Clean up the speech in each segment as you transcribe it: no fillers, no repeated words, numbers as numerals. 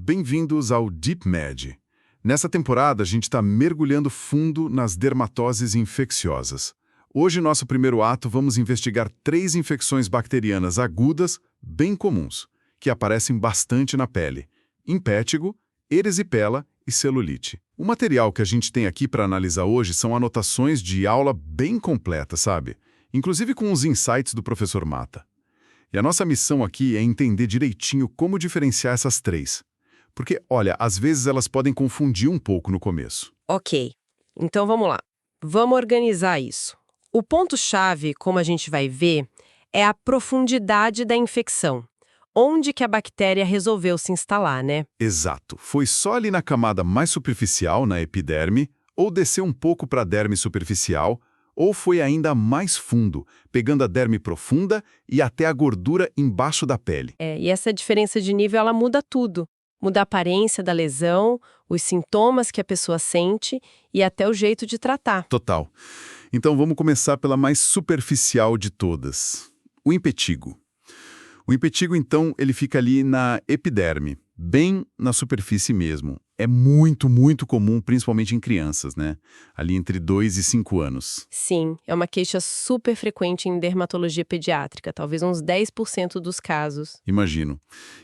bem-vindos ao DeepMed. Nessa temporada, a gente está mergulhando fundo nas dermatoses infecciosas. Hoje, nosso primeiro ato, vamos investigar 3 infecções bacterianas agudas, bem comuns, que aparecem bastante na pele: impétigo, erisipela e celulite. O material que a gente tem aqui para analisar hoje são anotações de aula bem completa, sabe? Inclusive com os insights do professor Mata. E a nossa missão aqui é entender direitinho como diferenciar essas 3. Porque, olha, às vezes elas podem confundir um pouco no começo. Ok, então vamos lá. Vamos organizar isso. O ponto-chave, como a gente vai ver, é a profundidade da infecção. Onde que a bactéria resolveu se instalar, né? Exato. Foi só ali na camada mais superficial, na epiderme, ou desceu um pouco para a derme superficial, ou foi ainda mais fundo, pegando a derme profunda e até a gordura embaixo da pele. E essa diferença de nível, ela muda tudo. Muda a aparência da lesão, os sintomas que a pessoa sente e até o jeito de tratar. Total. Então vamos começar pela mais superficial de todas, o impetigo. O impetigo, então, ele fica ali na epiderme, bem na superfície mesmo. É muito, muito comum, principalmente em crianças, né? Ali entre 2 e 5 anos. Sim, é uma queixa super frequente em dermatologia pediátrica, talvez uns 10% dos casos. Imagino.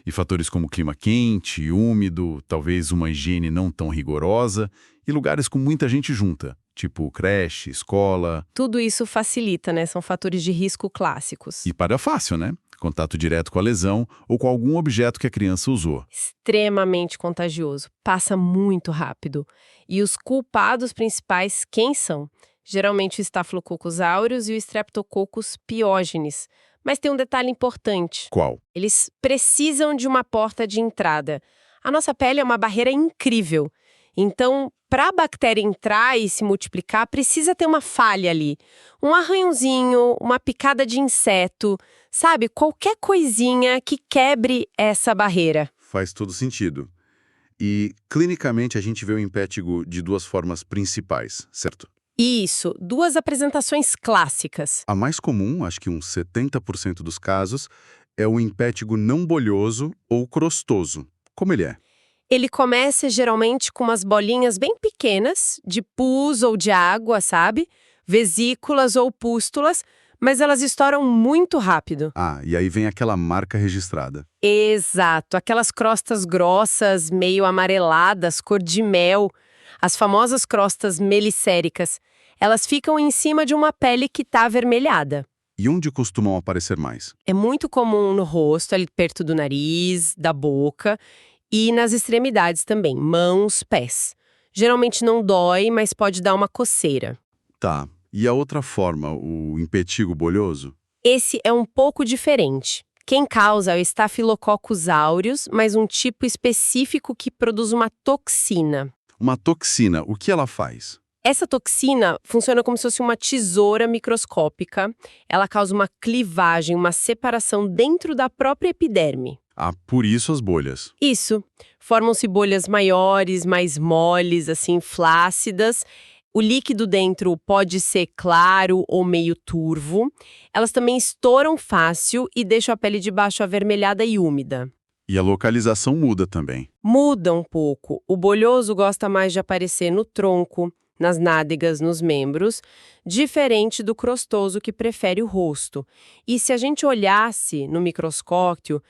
E fatores como clima quente, úmido, talvez uma higiene não tão rigorosa e lugares com muita gente junta, tipo creche, escola. Tudo isso facilita, né? São fatores de risco clássicos. E para fácil, né? Contato direto com a lesão ou com algum objeto que a criança usou. Extremamente contagioso, passa muito rápido. E os culpados principais, quem são? Geralmente o Staphylococcus aureus e o Streptococcus pyogenes. Mas tem um detalhe importante. Qual? Eles precisam de uma porta de entrada. A nossa pele é uma barreira incrível. Então, para a bactéria entrar e se multiplicar, precisa ter uma falha ali. Um arranhãozinho, uma picada de inseto, sabe? Qualquer coisinha que quebre essa barreira. Faz todo sentido. E, clinicamente, a gente vê o impétigo de 2 formas principais, certo? Isso, 2 apresentações clássicas. A mais comum, acho que uns 70% dos casos, é o impétigo não bolhoso ou crostoso. Como ele é? Ele começa geralmente com umas bolinhas bem pequenas, de pus ou de água, sabe? Vesículas ou pústulas, mas elas estouram muito rápido. Ah, e aí vem aquela marca registrada. Exato, aquelas crostas grossas, meio amareladas, cor de mel, as famosas crostas melicéricas. Elas ficam em cima de uma pele que está avermelhada. E onde costumam aparecer mais? É muito comum no rosto, ali perto do nariz, da boca e nas extremidades também, mãos, pés. Geralmente não dói, mas pode dar uma coceira. Tá. E a outra forma, o impetigo bolhoso? Esse é um pouco diferente. Quem causa é o Staphylococcus aureus, mas um tipo específico que produz uma toxina. Uma toxina, o que ela faz? Essa toxina funciona como se fosse uma tesoura microscópica. Ela causa uma clivagem, uma separação dentro da própria epiderme. Ah, por isso as bolhas. Isso. Formam-se bolhas maiores, mais moles, assim, flácidas. O líquido dentro pode ser claro ou meio turvo. Elas também estouram fácil e deixam a pele de baixo avermelhada e úmida. E a localização muda também. Muda um pouco. O bolhoso gosta mais de aparecer no tronco, nas nádegas, nos membros, diferente do crostoso que prefere o rosto. E se a gente olhasse no microscópio,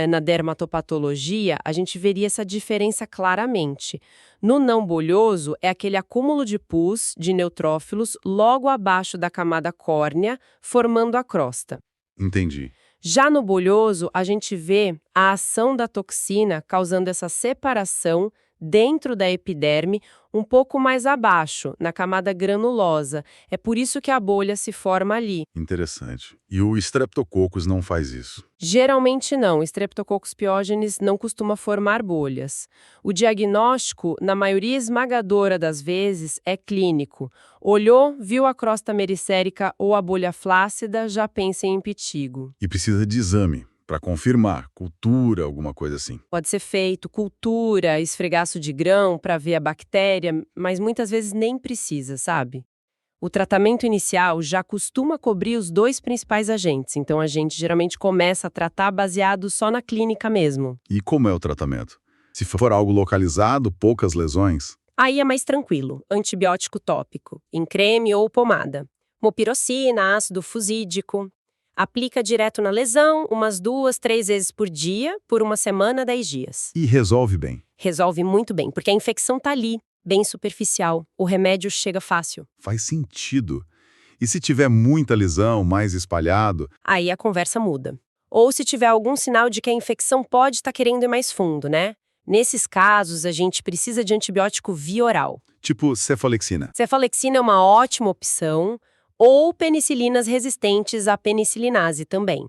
na dermatopatologia, a gente veria essa diferença claramente. No não bolhoso, é aquele acúmulo de pus, de neutrófilos, logo abaixo da camada córnea, formando a crosta. Entendi. Já no bolhoso, a gente vê a ação da toxina causando essa separação dentro da epiderme, um pouco mais abaixo, na camada granulosa. É por isso que a bolha se forma ali. Interessante. E o Streptococcus não faz isso? Geralmente não, Streptococcus pyogenes não costuma formar bolhas. O diagnóstico, na maioria esmagadora das vezes, é clínico. Olhou, viu a crosta mericérica ou a bolha flácida, já pensa em impetigo. E precisa de exame para confirmar, cultura, alguma coisa assim. Pode ser feito cultura, esfregaço de grão para ver a bactéria, mas muitas vezes nem precisa, sabe? O tratamento inicial já costuma cobrir os 2 principais agentes, então a gente geralmente começa a tratar baseado só na clínica mesmo. E como é o tratamento? Se for algo localizado, poucas lesões. Aí é mais tranquilo, antibiótico tópico, em creme ou pomada. Mupirocina, ácido fusídico. Aplica direto na lesão, umas 2, 3 vezes por dia, por uma semana, 10 dias. E resolve bem. Resolve muito bem, porque a infecção tá ali, bem superficial. O remédio chega fácil. Faz sentido. E se tiver muita lesão, mais espalhado, Aí a conversa muda. Ou se tiver algum sinal de que a infecção pode estar querendo ir mais fundo, né? Nesses casos, a gente precisa de antibiótico via oral. tipo cefalexina. Cefalexina é uma ótima opção, ou penicilinas resistentes à penicilinase também.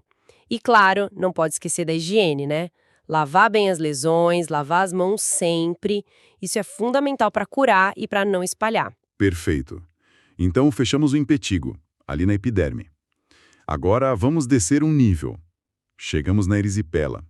E claro, não pode esquecer da higiene, né? Lavar bem as lesões, lavar as mãos sempre. Isso é fundamental para curar e para não espalhar. Perfeito. Então fechamos o impetigo, ali na epiderme. Agora vamos descer um nível. Chegamos na erisipela.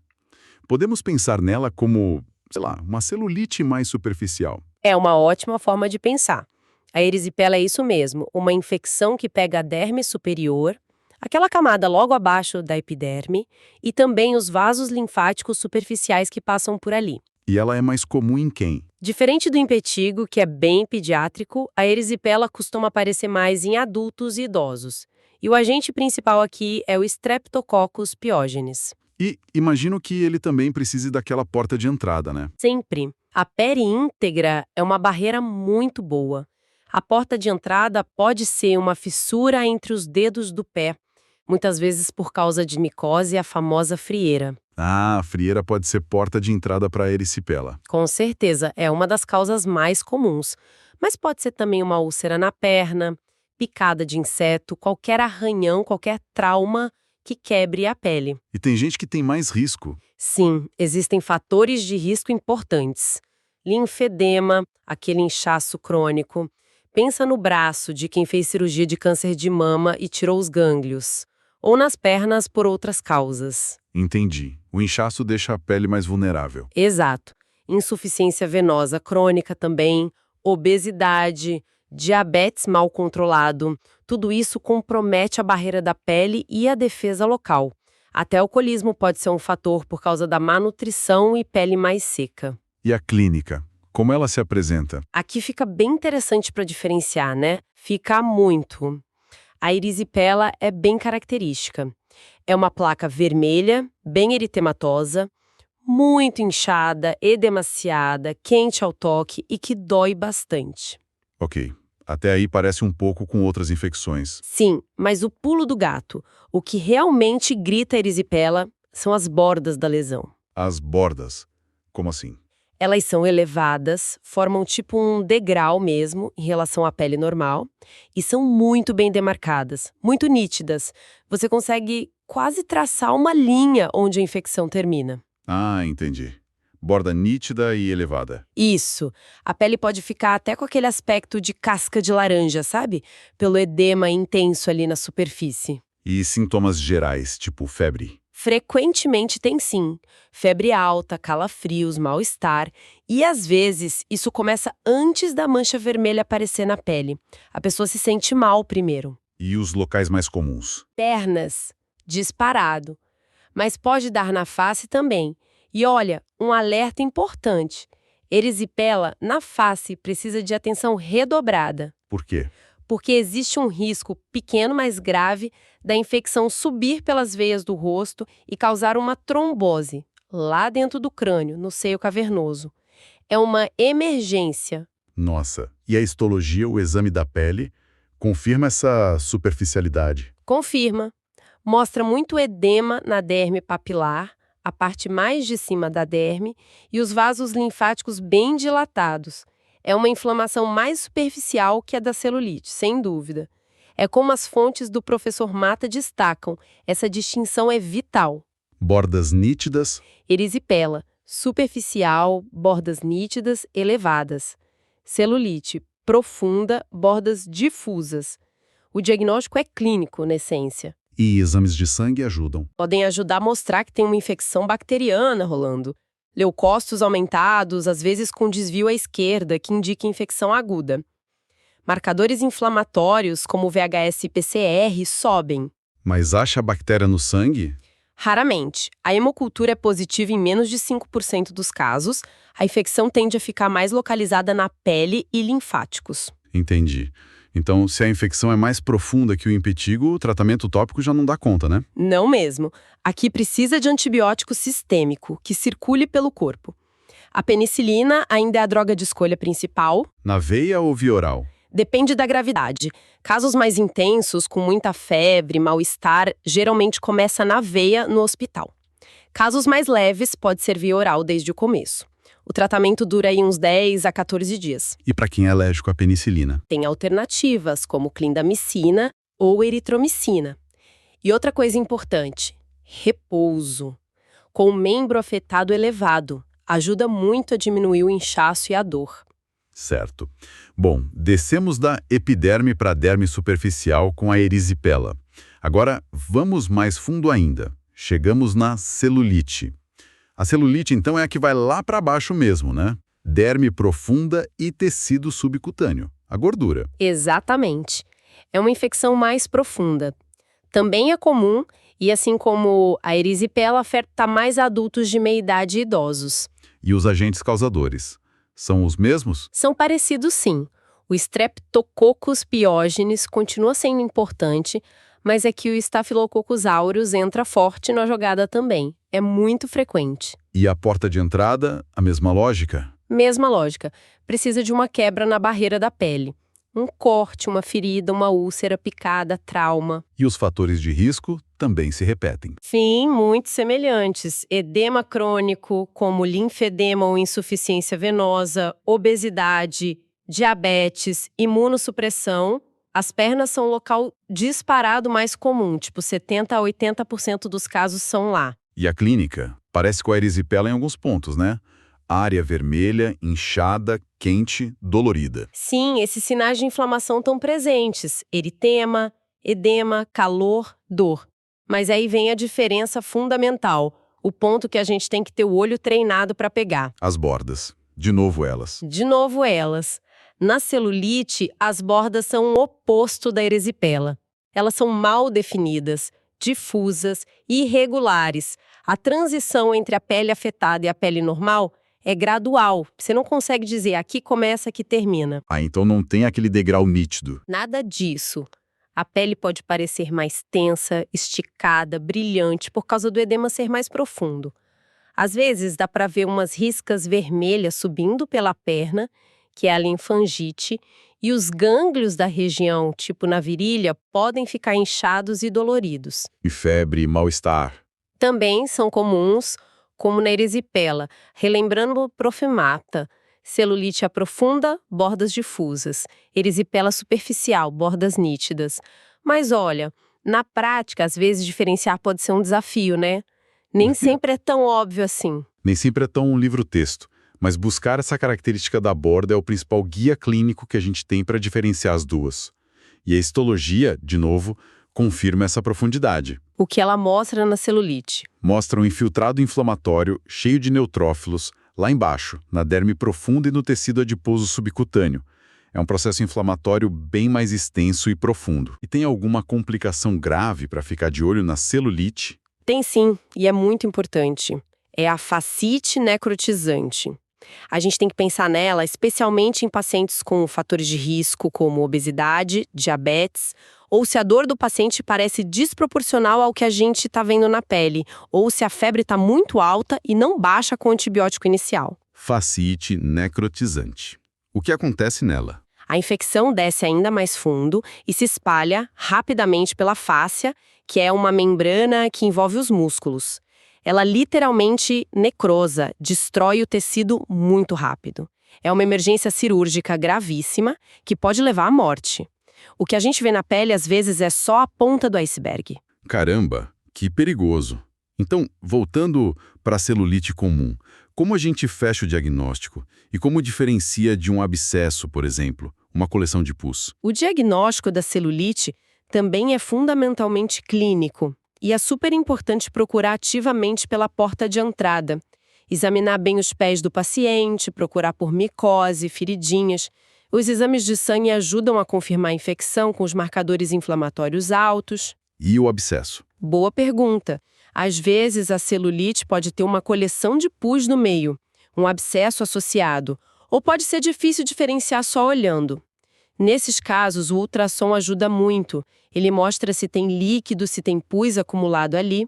Podemos pensar nela como, sei lá, uma celulite mais superficial. É uma ótima forma de pensar. A erisipela é isso mesmo, uma infecção que pega a derme superior, aquela camada logo abaixo da epiderme, e também os vasos linfáticos superficiais que passam por ali. E ela é mais comum em quem? Diferente do impetigo, que é bem pediátrico, a erisipela costuma aparecer mais em adultos e idosos. E o agente principal aqui é o Streptococcus pyogenes. E imagino que ele também precise daquela porta de entrada, né? Sempre. A pele íntegra é uma barreira muito boa. A porta de entrada pode ser uma fissura entre os dedos do pé, muitas vezes por causa de micose, a famosa frieira. Ah, a frieira pode ser porta de entrada para a erisipela. Com certeza, é uma das causas mais comuns. Mas pode ser também uma úlcera na perna, picada de inseto, qualquer arranhão, qualquer trauma que quebre a pele. E tem gente que tem mais risco. Sim, existem fatores de risco importantes. Linfedema, aquele inchaço crônico. Pensa no braço de quem fez cirurgia de câncer de mama e tirou os gânglios. Ou nas pernas por outras causas. Entendi. O inchaço deixa a pele mais vulnerável. Exato. Insuficiência venosa crônica também, obesidade, diabetes mal controlado. Tudo isso compromete a barreira da pele e a defesa local. Até alcoolismo pode ser um fator por causa da má nutrição e pele mais seca. E a clínica? Como ela se apresenta? Aqui fica bem interessante para diferenciar, né? Fica muito. A erisipela é bem característica. É uma placa vermelha, bem eritematosa, muito inchada, edemaciada, quente ao toque e que dói bastante. Ok. Até aí parece um pouco com outras infecções. Sim, mas o pulo do gato, o que realmente grita a erisipela, são as bordas da lesão. As bordas. Como assim? Elas são elevadas, formam tipo um degrau mesmo em relação à pele normal e são muito bem demarcadas, muito nítidas. Você consegue quase traçar uma linha onde a infecção termina. Ah, entendi. Borda nítida e elevada. Isso. A pele pode ficar até com aquele aspecto de casca de laranja, sabe? Pelo edema intenso ali na superfície. E sintomas gerais, tipo febre. Frequentemente tem sim. Febre alta, calafrios, mal-estar. E às vezes isso começa antes da mancha vermelha aparecer na pele. A pessoa se sente mal primeiro. E os locais mais comuns? Pernas, disparado. Mas pode dar na face também. E olha, um alerta importante. Erisipela na face precisa de atenção redobrada. Por quê? Porque existe um risco pequeno, mas grave, da infecção subir pelas veias do rosto e causar uma trombose, lá dentro do crânio, no seio cavernoso. É uma emergência. Nossa, e a histologia, o exame da pele, confirma essa superficialidade? Confirma. Mostra muito edema na derme papilar, a parte mais de cima da derme, e os vasos linfáticos bem dilatados. É uma inflamação mais superficial que a da celulite, sem dúvida. É como as fontes do professor Mata destacam, essa distinção é vital. Bordas nítidas? Erisipela, superficial, bordas nítidas, elevadas. Celulite, profunda, bordas difusas. O diagnóstico é clínico, na essência. E exames de sangue ajudam. Podem ajudar a mostrar que tem uma infecção bacteriana rolando. Leucócitos aumentados, às vezes com desvio à esquerda, que indica infecção aguda. Marcadores inflamatórios, como o VHS e PCR, sobem. Mas acha a bactéria no sangue? Raramente. A hemocultura é positiva em menos de 5% dos casos. A infecção tende a ficar mais localizada na pele e linfáticos. Entendi. Então, se a infecção é mais profunda que o impetigo, o tratamento tópico já não dá conta, né? Não mesmo. Aqui precisa de antibiótico sistêmico, que circule pelo corpo. A penicilina ainda é a droga de escolha principal. Na veia ou via oral? Depende da gravidade. Casos mais intensos, com muita febre, mal-estar, geralmente começa na veia no hospital. Casos mais leves, pode ser via oral desde o começo. O tratamento dura aí uns 10 a 14 dias. E para quem é alérgico à penicilina? Tem alternativas, como clindamicina ou eritromicina. E outra coisa importante, repouso. Com o membro afetado elevado, ajuda muito a diminuir o inchaço e a dor. Certo. Bom, descemos da epiderme para a derme superficial com a erisipela. Agora, vamos mais fundo ainda. Chegamos na celulite. A celulite, então, é a que vai lá para baixo mesmo, né? Derme profunda e tecido subcutâneo, a gordura. Exatamente. É uma infecção mais profunda. Também é comum e, assim como a erisipela, afeta mais adultos de meia idade e idosos. E os agentes causadores? São os mesmos? São parecidos, sim. O Streptococcus pyogenes continua sendo importante, mas é que o Staphylococcus aureus entra forte na jogada também. É muito frequente. E a porta de entrada, a mesma lógica? Mesma lógica. Precisa de uma quebra na barreira da pele. Um corte, uma ferida, uma úlcera, picada, trauma. E os fatores de risco também se repetem. Sim, muito semelhantes. Edema crônico, como linfedema ou insuficiência venosa, obesidade, diabetes, imunossupressão. As pernas são o local disparado mais comum, tipo 70% a 80% dos casos são lá. E a clínica? Parece com a erisipela em alguns pontos, né? Área vermelha, inchada, quente, dolorida. Sim, esses sinais de inflamação estão presentes. Eritema, edema, calor, dor. Mas aí vem a diferença fundamental, o ponto que a gente tem que ter o olho treinado para pegar. As bordas. De novo elas. De novo elas. Na celulite, as bordas são o oposto da erisipela. Elas são mal definidas, difusas e irregulares. A transição entre a pele afetada e a pele normal é gradual. Você não consegue dizer aqui começa, aqui termina. Ah, então não tem aquele degrau nítido. Nada disso. A pele pode parecer mais tensa, esticada, brilhante, por causa do edema ser mais profundo. Às vezes dá para ver umas riscas vermelhas subindo pela perna, que é a linfangite, e os gânglios da região, tipo na virilha, podem ficar inchados e doloridos. E febre, mal-estar. Também são comuns, como na erisipela, relembrando o profimata, celulite aprofunda, bordas difusas, erisipela superficial, bordas nítidas. Mas olha, na prática, às vezes diferenciar pode ser um desafio, né? Nem sempre é tão óbvio assim. Nem sempre é tão um livro-texto, mas buscar essa característica da borda é o principal guia clínico que a gente tem para diferenciar as duas. E a histologia, de novo, confirma essa profundidade. O que ela mostra na celulite? Mostra um infiltrado inflamatório cheio de neutrófilos lá embaixo, na derme profunda e no tecido adiposo subcutâneo. É um processo inflamatório bem mais extenso e profundo. E tem alguma complicação grave para ficar de olho na celulite? Tem sim, e é muito importante. É a fascite necrotizante. A gente tem que pensar nela especialmente em pacientes com fatores de risco como obesidade, diabetes, ou se a dor do paciente parece desproporcional ao que a gente está vendo na pele, ou se a febre está muito alta e não baixa com o antibiótico inicial. Fascite necrotizante. O que acontece nela? A infecção desce ainda mais fundo e se espalha rapidamente pela fáscia, que é uma membrana que envolve os músculos. Ela literalmente necrosa, destrói o tecido muito rápido. É uma emergência cirúrgica gravíssima que pode levar à morte. O que a gente vê na pele, às vezes, é só a ponta do iceberg. Caramba, que perigoso. Então, voltando para a celulite comum, como a gente fecha o diagnóstico e como diferencia de um abscesso, por exemplo, uma coleção de pus? O diagnóstico da celulite também é fundamentalmente clínico e é super importante procurar ativamente pela porta de entrada. Examinar bem os pés do paciente, procurar por micose, feridinhas. Os exames de sangue ajudam a confirmar a infecção com os marcadores inflamatórios altos. E o abscesso? Boa pergunta. Às vezes, a celulite pode ter uma coleção de pus no meio, um abscesso associado, ou pode ser difícil diferenciar só olhando. Nesses casos, o ultrassom ajuda muito. Ele mostra se tem líquido, se tem pus acumulado ali.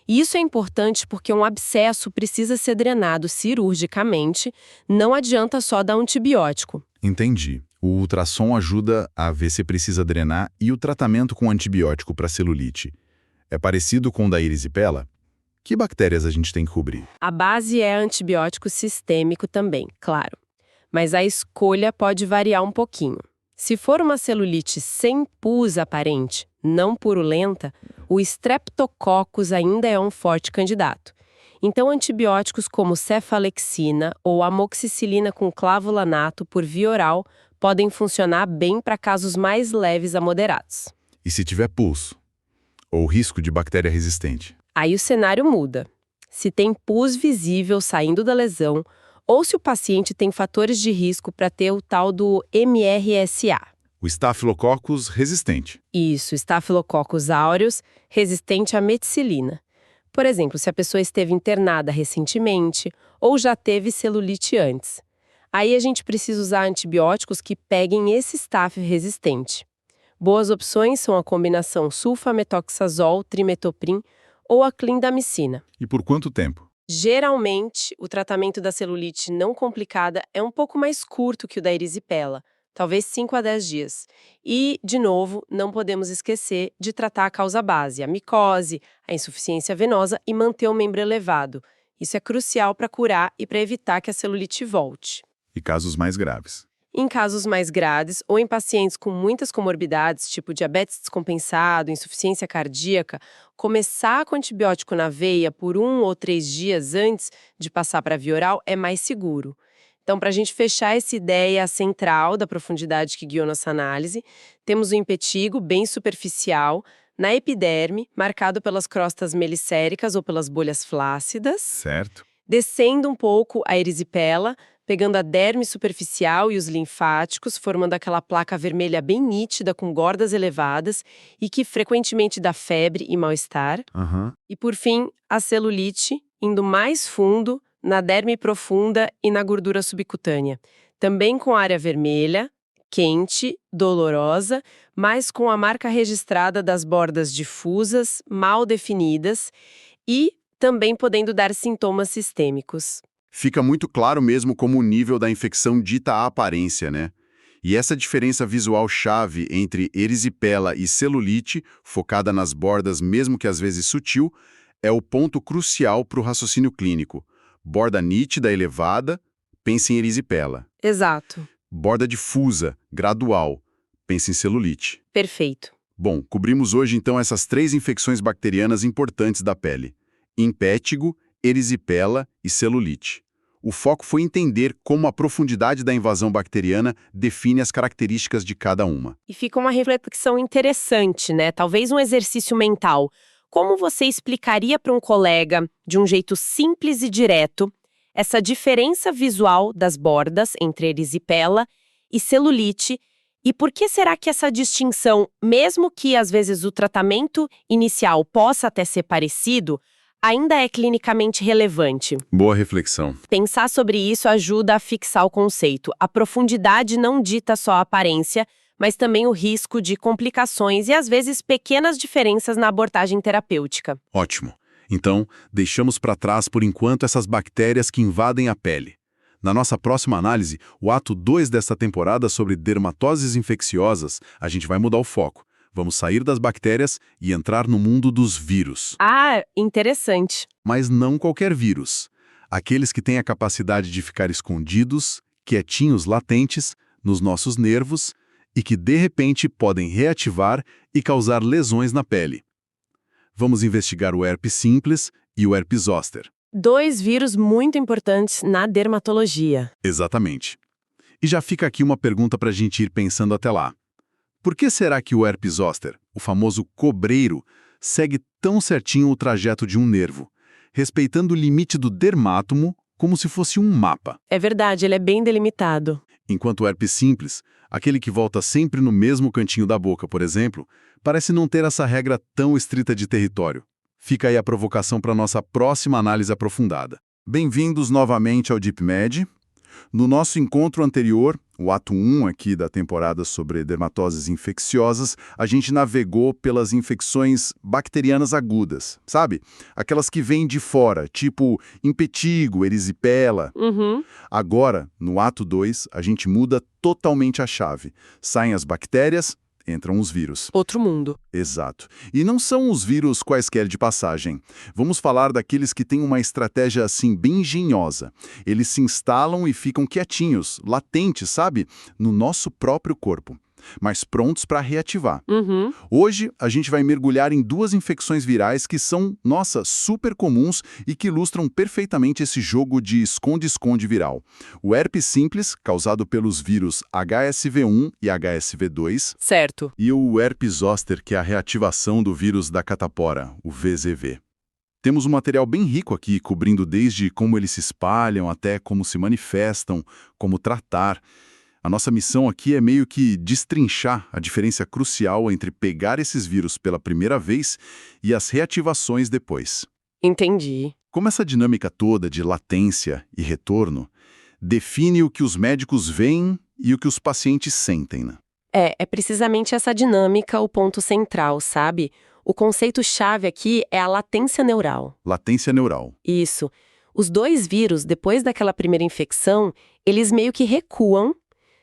E isso é importante porque um abscesso precisa ser drenado cirurgicamente, não adianta só dar antibiótico. Entendi. O ultrassom ajuda a ver se precisa drenar e o tratamento com antibiótico para celulite é parecido com o da erisipela? Que bactérias a gente tem que cobrir? A base é antibiótico sistêmico também, claro. Mas a escolha pode variar um pouquinho. Se for uma celulite sem pus aparente, não purulenta, o Streptococcus ainda é um forte candidato. Então, antibióticos como cefalexina ou amoxicilina com clavulanato por via oral podem funcionar bem para casos mais leves a moderados. E se tiver pus? Ou risco de bactéria resistente? Aí o cenário muda. Se tem pus visível saindo da lesão, ou se o paciente tem fatores de risco para ter o tal do MRSA. O Staphylococcus resistente. Isso, Staphylococcus aureus, resistente à meticilina. Por exemplo, se a pessoa esteve internada recentemente ou já teve celulite antes. Aí a gente precisa usar antibióticos que peguem esse Staph resistente. Boas opções são a combinação sulfametoxazol, trimetoprim ou a clindamicina. E por quanto tempo? Geralmente, o tratamento da celulite não complicada é um pouco mais curto que o da erisipela, talvez 5 a 10 dias. E, de novo, não podemos esquecer de tratar a causa base, a micose, a insuficiência venosa e manter o membro elevado. Isso é crucial para curar e para evitar que a celulite volte. E casos mais graves? Em casos mais graves ou em pacientes com muitas comorbidades, tipo diabetes descompensado, insuficiência cardíaca, começar com antibiótico na veia por 1 ou 3 dias antes de passar para a via oral é mais seguro. Então, para a gente fechar essa ideia central da profundidade que guiou nossa análise, temos o impetigo bem superficial, na epiderme, marcado pelas crostas melicéricas ou pelas bolhas flácidas. Certo. Descendo um pouco a erisipela, pegando a derme superficial e os linfáticos, formando aquela placa vermelha bem nítida com bordas elevadas e que frequentemente dá febre e mal-estar. E, por fim, a celulite, indo mais fundo, na derme profunda e na gordura subcutânea. Também com área vermelha, quente, dolorosa, mas com a marca registrada das bordas difusas, mal definidas e também podendo dar sintomas sistêmicos. Fica muito claro mesmo como o nível da infecção dita a aparência, né? E essa diferença visual chave entre erisipela e celulite, focada nas bordas mesmo que às vezes sutil, é o ponto crucial para o raciocínio clínico. Borda nítida elevada, pense em erisipela. Exato. Borda difusa, gradual, pense em celulite. Perfeito. Bom, cobrimos hoje então essas 3 infecções bacterianas importantes da pele: impétigo, erisipela e celulite. O foco foi entender como a profundidade da invasão bacteriana define as características de cada uma. E fica uma reflexão interessante, né? Talvez um exercício mental. Como você explicaria para um colega, de um jeito simples e direto, essa diferença visual das bordas entre erisipela e celulite? E por que será que essa distinção, mesmo que às vezes o tratamento inicial possa até ser parecido, ainda é clinicamente relevante? Boa reflexão. Pensar sobre isso ajuda a fixar o conceito. A profundidade não dita só a aparência, mas também o risco de complicações e, às vezes, pequenas diferenças na abordagem terapêutica. Ótimo. Então, deixamos para trás por enquanto essas bactérias que invadem a pele. Na nossa próxima análise, o ato 2 desta temporada sobre dermatoses infecciosas, a gente vai mudar o foco. Vamos sair das bactérias e entrar no mundo dos vírus. Ah, interessante. Mas não qualquer vírus. Aqueles que têm a capacidade de ficar escondidos, quietinhos, latentes, nos nossos nervos e que, de repente, podem reativar e causar lesões na pele. Vamos investigar o herpes simples e o herpes zoster. 2 vírus muito importantes na dermatologia. Exatamente. E já fica aqui uma pergunta para a gente ir pensando até lá. Por que será que o herpes zoster, o famoso cobreiro, segue tão certinho o trajeto de um nervo, respeitando o limite do dermátomo como se fosse um mapa? É verdade, ele é bem delimitado. Enquanto o herpes simples, aquele que volta sempre no mesmo cantinho da boca, por exemplo, parece não ter essa regra tão estrita de território. Fica aí a provocação para nossa próxima análise aprofundada. Bem-vindos novamente ao DeepMed. No nosso encontro anterior, o ato 1 aqui da temporada sobre dermatoses infecciosas, a gente navegou pelas infecções bacterianas agudas, sabe? Aquelas que vêm de fora, tipo impetigo, erisipela. Uhum. Agora, no ato 2, a gente muda totalmente a chave. Saem as bactérias, entram os vírus. Outro mundo. Exato. E não são os vírus quaisquer de passagem. Vamos falar daqueles que têm uma estratégia assim bem engenhosa. Eles se instalam e ficam quietinhos, latentes, sabe? No nosso próprio corpo, mas prontos para reativar. Uhum. Hoje, a gente vai mergulhar em duas infecções virais que são, nossa, super comuns e que ilustram perfeitamente esse jogo de esconde-esconde viral. O herpes simples, causado pelos vírus HSV1 e HSV2, Certo. e o herpes zoster, que é a reativação do vírus da catapora, o VZV. Temos um material bem rico aqui, cobrindo desde como eles se espalham até como se manifestam, como tratar. A nossa missão aqui é meio que destrinchar a diferença crucial entre pegar esses vírus pela primeira vez e as reativações depois. Entendi. Como essa dinâmica toda de latência e retorno define o que os médicos veem e o que os pacientes sentem, né? É precisamente essa dinâmica o ponto central, sabe? O conceito-chave aqui é a latência neural. Latência neural. Isso. Os dois vírus, depois daquela primeira infecção, eles meio que recuam,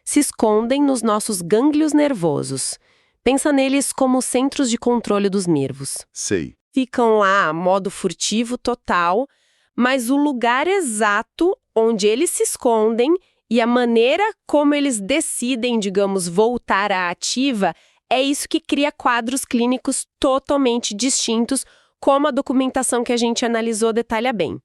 se escondem nos nossos gânglios nervosos. Pensa neles como centros de controle dos nervos. Sei. Ficam lá, modo furtivo total, mas o lugar exato onde eles se escondem e a maneira como eles decidem, digamos, voltar à ativa, é isso que cria quadros clínicos totalmente distintos, como a documentação que a gente analisou detalha bem.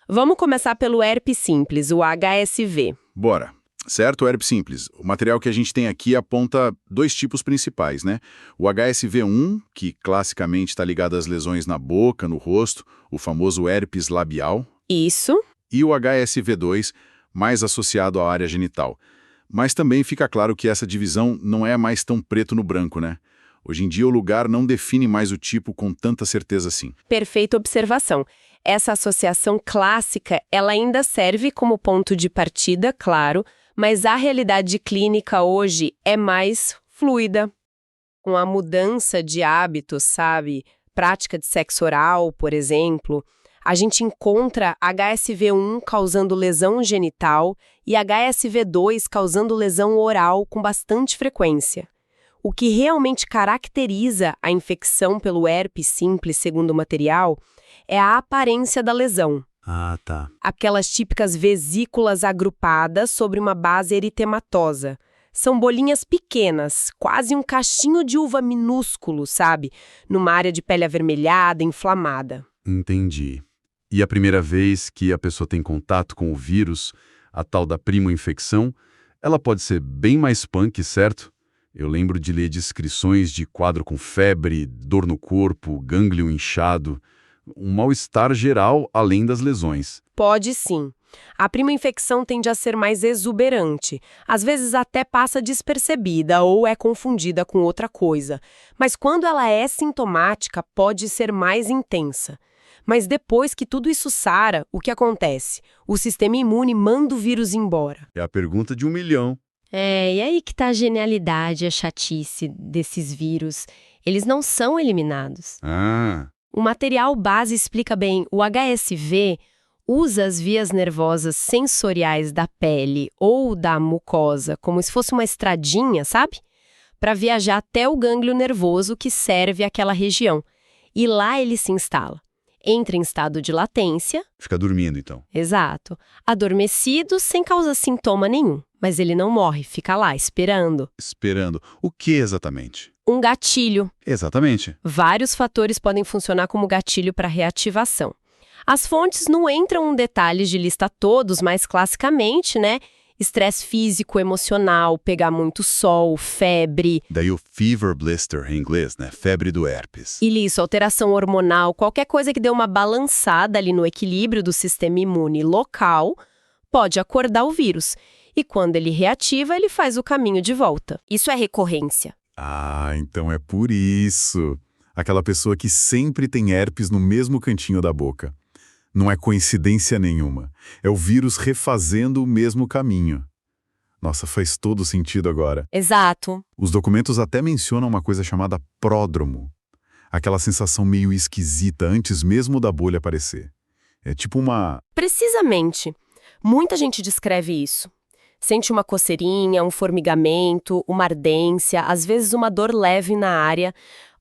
Vamos começar pelo herpes simples, o HSV. Bora. Certo, o herpes simples. O material que a gente tem aqui aponta dois tipos principais, né? O HSV1, que classicamente está ligado às lesões na boca, no rosto, o famoso herpes labial. Isso. E o HSV2, mais associado à área genital. Mas também fica claro que essa divisão não é mais tão preto no branco, né? Hoje em dia o lugar não define mais o tipo com tanta certeza assim. Perfeita observação. Essa associação clássica, ela ainda serve como ponto de partida, claro, mas a realidade clínica hoje é mais fluida. Com a mudança de hábitos, sabe? Prática de sexo oral, por exemplo, a gente encontra HSV1 causando lesão genital e HSV2 causando lesão oral com bastante frequência. O que realmente caracteriza a infecção pelo herpes simples, segundo o material, é a aparência da lesão. Ah, tá. Aquelas típicas vesículas agrupadas sobre uma base eritematosa. São bolinhas pequenas, quase um cachinho de uva minúsculo, sabe? Numa área de pele avermelhada, inflamada. Entendi. E a primeira vez que a pessoa tem contato com o vírus, a tal da primo-infecção, ela pode ser bem mais punk, certo? Eu lembro de ler descrições de quadro com febre, dor no corpo, gânglio inchado, um mal-estar geral além das lesões. Pode sim. A prima-infecção tende a ser mais exuberante, às vezes até passa despercebida ou é confundida com outra coisa. Mas quando ela é sintomática, pode ser mais intensa. Mas depois que tudo isso sara, o que acontece? O sistema imune manda o vírus embora. É a pergunta de 1 milhão. E aí que tá a genialidade, a chatice desses vírus. Eles não são eliminados. O material base explica bem, o HSV usa as vias nervosas sensoriais da pele ou da mucosa como se fosse uma estradinha, sabe? Para viajar até o gânglio nervoso que serve àquela região. E lá ele se instala. Entra em estado de latência. Fica dormindo, então. Exato. Adormecido, sem causar sintoma nenhum. Mas ele não morre, fica lá, esperando. Esperando. O que exatamente? Um gatilho. Exatamente. Vários fatores podem funcionar como gatilho para reativação. As fontes não entram em detalhes de lista todos, mas classicamente, né? Estresse físico, emocional, pegar muito sol, febre. Daí o fever blister em inglês, né? Febre do herpes. E isso, alteração hormonal, qualquer coisa que dê uma balançada ali no equilíbrio do sistema imune local, pode acordar o vírus. E quando ele reativa, ele faz o caminho de volta. Isso é recorrência. Ah, então é por isso. Aquela pessoa que sempre tem herpes no mesmo cantinho da boca. Não é coincidência nenhuma. É o vírus refazendo o mesmo caminho. Nossa, faz todo sentido agora. Exato. Os documentos até mencionam uma coisa chamada pródromo. Aquela sensação meio esquisita antes mesmo da bolha aparecer. É tipo uma... Precisamente. Muita gente descreve isso. Sente uma coceirinha, um formigamento, uma ardência, às vezes uma dor leve na área,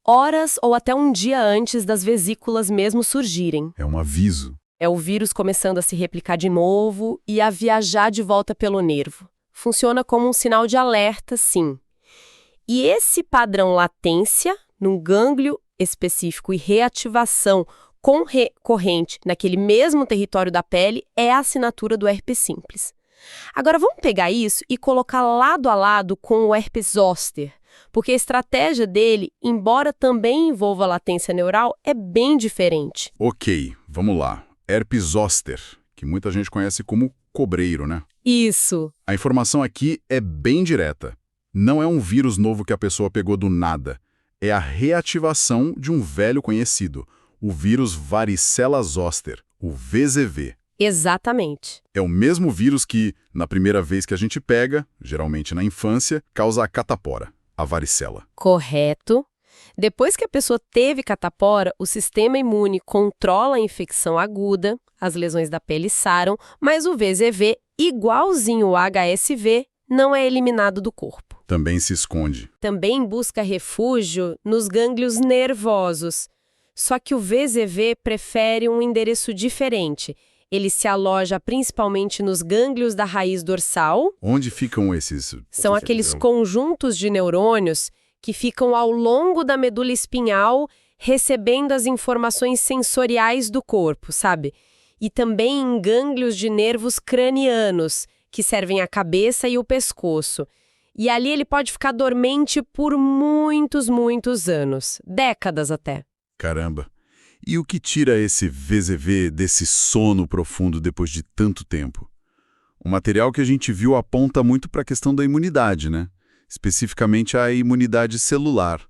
horas ou até um dia antes das vesículas mesmo surgirem. É um aviso. É o vírus começando a se replicar de novo e a viajar de volta pelo nervo. Funciona como um sinal de alerta, sim. E esse padrão latência, num gânglio específico, e reativação recorrente naquele mesmo território da pele, é a assinatura do herpes simples. Agora, vamos pegar isso e colocar lado a lado com o herpes zoster, porque a estratégia dele, embora também envolva latência neural, é bem diferente. Ok, vamos lá. Herpes zoster, que muita gente conhece como cobreiro, né? Isso. A informação aqui é bem direta. Não é um vírus novo que a pessoa pegou do nada. É a reativação de um velho conhecido, o vírus varicela zoster, o VZV. Exatamente. É o mesmo vírus que, na primeira vez que a gente pega, geralmente na infância, causa a catapora, a varicela. Correto. Depois que a pessoa teve catapora, o sistema imune controla a infecção aguda, as lesões da pele saram, mas o VZV, igualzinho ao HSV, não é eliminado do corpo. Também se esconde. Também busca refúgio nos gânglios nervosos. Só que o VZV prefere um endereço diferente. Ele se aloja principalmente nos gânglios da raiz dorsal. Onde ficam esses? São aqueles conjuntos de neurônios que ficam ao longo da medula espinhal, recebendo as informações sensoriais do corpo, sabe? E também em gânglios de nervos cranianos, que servem a cabeça e o pescoço. E ali ele pode ficar dormente por muitos anos, décadas até. Caramba. E o que tira esse VZV desse sono profundo depois de tanto tempo? O material que a gente viu aponta muito para a questão da imunidade, né? Especificamente a imunidade celular.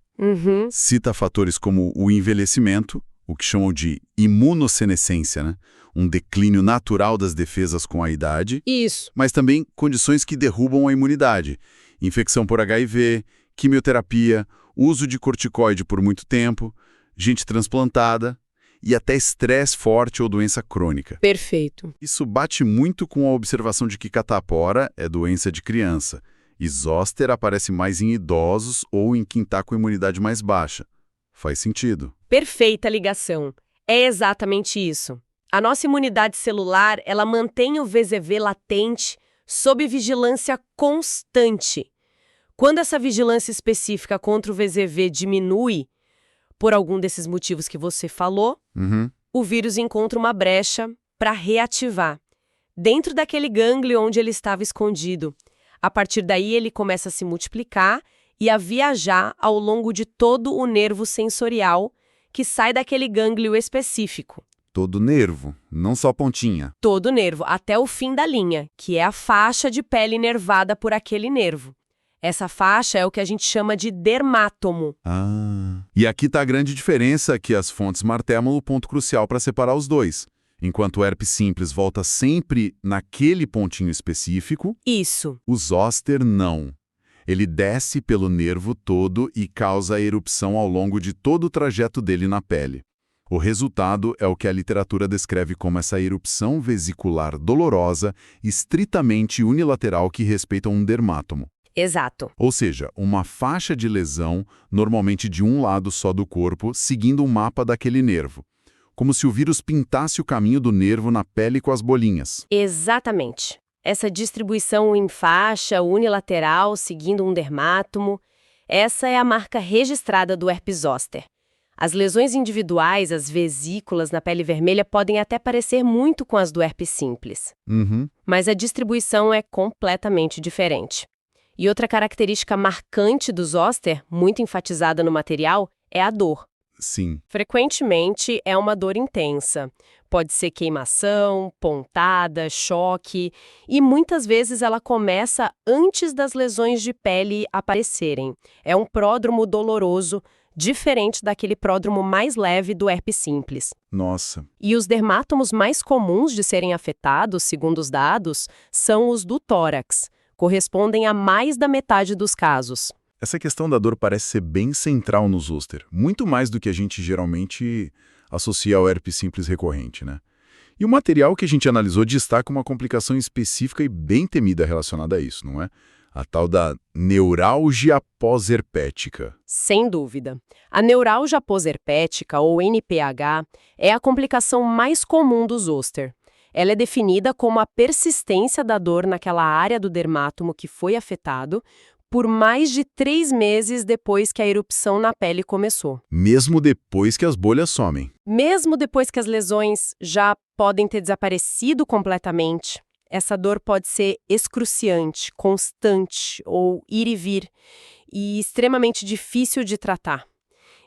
Cita fatores como o envelhecimento, o que chamam de imunossenescência, né? Um declínio natural das defesas com a idade. Isso. Mas também condições que derrubam a imunidade. Infecção por HIV, quimioterapia, uso de corticoide por muito tempo, gente transplantada e até estresse forte ou doença crônica. Perfeito. Isso bate muito com a observação de que catapora é doença de criança e zoster aparece mais em idosos ou em quem está com imunidade mais baixa. Faz sentido. Perfeita ligação. É exatamente isso. A nossa imunidade celular, ela mantém o VZV latente sob vigilância constante. Quando essa vigilância específica contra o VZV diminui, por algum desses motivos que você falou, o vírus encontra uma brecha para reativar, dentro daquele gânglio onde ele estava escondido. A partir daí, ele começa a se multiplicar e a viajar ao longo de todo o nervo sensorial que sai daquele gânglio específico. Todo nervo, não só pontinha. Todo o nervo, até o fim da linha, que é a faixa de pele nervada por aquele nervo. Essa faixa é o que a gente chama de dermátomo. E aqui está a grande diferença que as fontes martelam o ponto crucial para separar os dois. Enquanto o herpes simples volta sempre naquele pontinho específico, Isso. o zoster não. Ele desce pelo nervo todo e causa a erupção ao longo de todo o trajeto dele na pele. O resultado é o que a literatura descreve como essa erupção vesicular dolorosa, estritamente unilateral que respeita um dermátomo. Exato. Ou seja, uma faixa de lesão, normalmente de um lado só do corpo, seguindo um mapa daquele nervo. Como se o vírus pintasse o caminho do nervo na pele com as bolinhas. Exatamente. Essa distribuição em faixa unilateral, seguindo um dermátomo, essa é a marca registrada do herpes zoster. As lesões individuais, as vesículas na pele vermelha, podem até parecer muito com as do herpes simples. Mas a distribuição é completamente diferente. E outra característica marcante do zoster, muito enfatizada no material, é a dor. Sim. Frequentemente é uma dor intensa. Pode ser queimação, pontada, choque, e muitas vezes ela começa antes das lesões de pele aparecerem. É um pródromo doloroso, diferente daquele pródromo mais leve do herpes simples. Nossa. E os dermátomos mais comuns de serem afetados, segundo os dados, são os do tórax. Correspondem a mais da metade dos casos. Essa questão da dor parece ser bem central no zoster, muito mais do que a gente geralmente associa ao herpes simples recorrente, né? E o material que a gente analisou destaca uma complicação específica e bem temida relacionada a isso, não é? A tal da neuralgia pós-herpética. Sem dúvida. A neuralgia pós-herpética, ou NPH, é a complicação mais comum do zoster. Ela é definida como a persistência da dor naquela área do dermátomo que foi afetado por mais de 3 meses depois que a erupção na pele começou. Mesmo depois que as bolhas somem. Mesmo depois que as lesões já podem ter desaparecido completamente, essa dor pode ser excruciante, constante ou ir e vir, e extremamente difícil de tratar.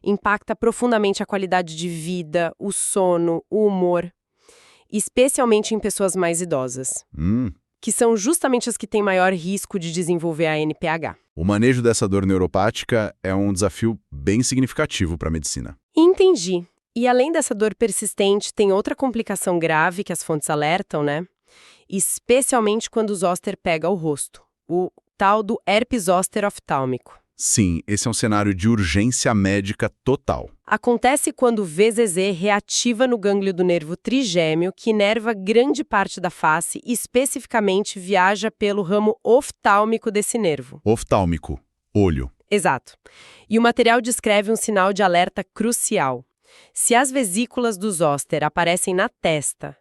Impacta profundamente a qualidade de vida, o sono, o humor, especialmente em pessoas mais idosas, que são justamente as que têm maior risco de desenvolver a NPH. O manejo dessa dor neuropática é um desafio bem significativo para a medicina. Entendi. E além dessa dor persistente, tem outra complicação grave que as fontes alertam, né? Especialmente quando o zoster pega o rosto, o tal do herpes zoster oftálmico. Sim, esse é um cenário de urgência médica total. Acontece quando o VZZ reativa no gânglio do nervo trigêmeo, que inerva grande parte da face e especificamente viaja pelo ramo oftálmico desse nervo. Oftálmico, olho. Exato. E o material descreve um sinal de alerta crucial. Se as vesículas do zoster aparecem na testa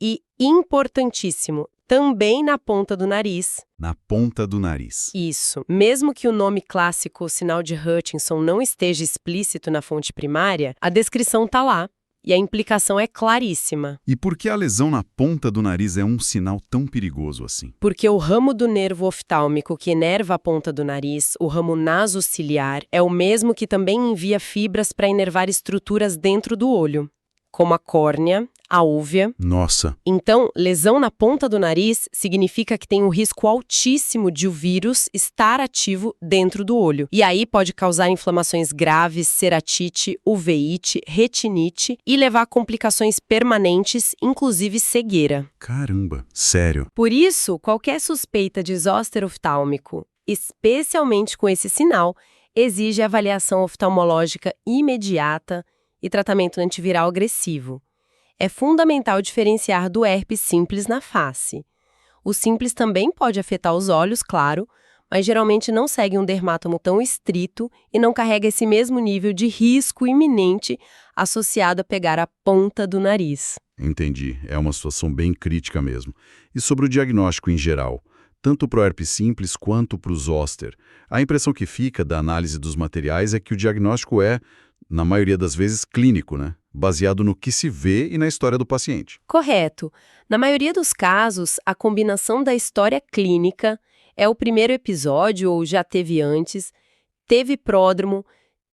e, importantíssimo, também na ponta do nariz. Na ponta do nariz. Isso. Mesmo que o nome clássico, sinal de Hutchinson, não esteja explícito na fonte primária, a descrição está lá. E a implicação é claríssima. E por que a lesão na ponta do nariz é um sinal tão perigoso assim? Porque o ramo do nervo oftálmico que inerva a ponta do nariz, o ramo nasociliar, é o mesmo que também envia fibras para inervar estruturas dentro do olho, como a córnea, a úvea. Nossa. Então, lesão na ponta do nariz significa que tem um risco altíssimo de o vírus estar ativo dentro do olho. E aí pode causar inflamações graves, ceratite, uveíte, retinite e levar a complicações permanentes, inclusive cegueira. Caramba, sério. Por isso, qualquer suspeita de zoster oftálmico, especialmente com esse sinal, exige avaliação oftalmológica imediata e tratamento antiviral agressivo. É fundamental diferenciar do herpes simples na face. O simples também pode afetar os olhos, claro, mas geralmente não segue um dermátomo tão estrito e não carrega esse mesmo nível de risco iminente associado a pegar a ponta do nariz. Entendi. É uma situação bem crítica mesmo. E sobre o diagnóstico em geral, tanto para o herpes simples quanto para o zoster, a impressão que fica da análise dos materiais é que o diagnóstico é, na maioria das vezes, clínico, né? Baseado no que se vê e na história do paciente. Correto. Na maioria dos casos, a combinação da história clínica é o primeiro episódio ou já teve antes, teve pródromo,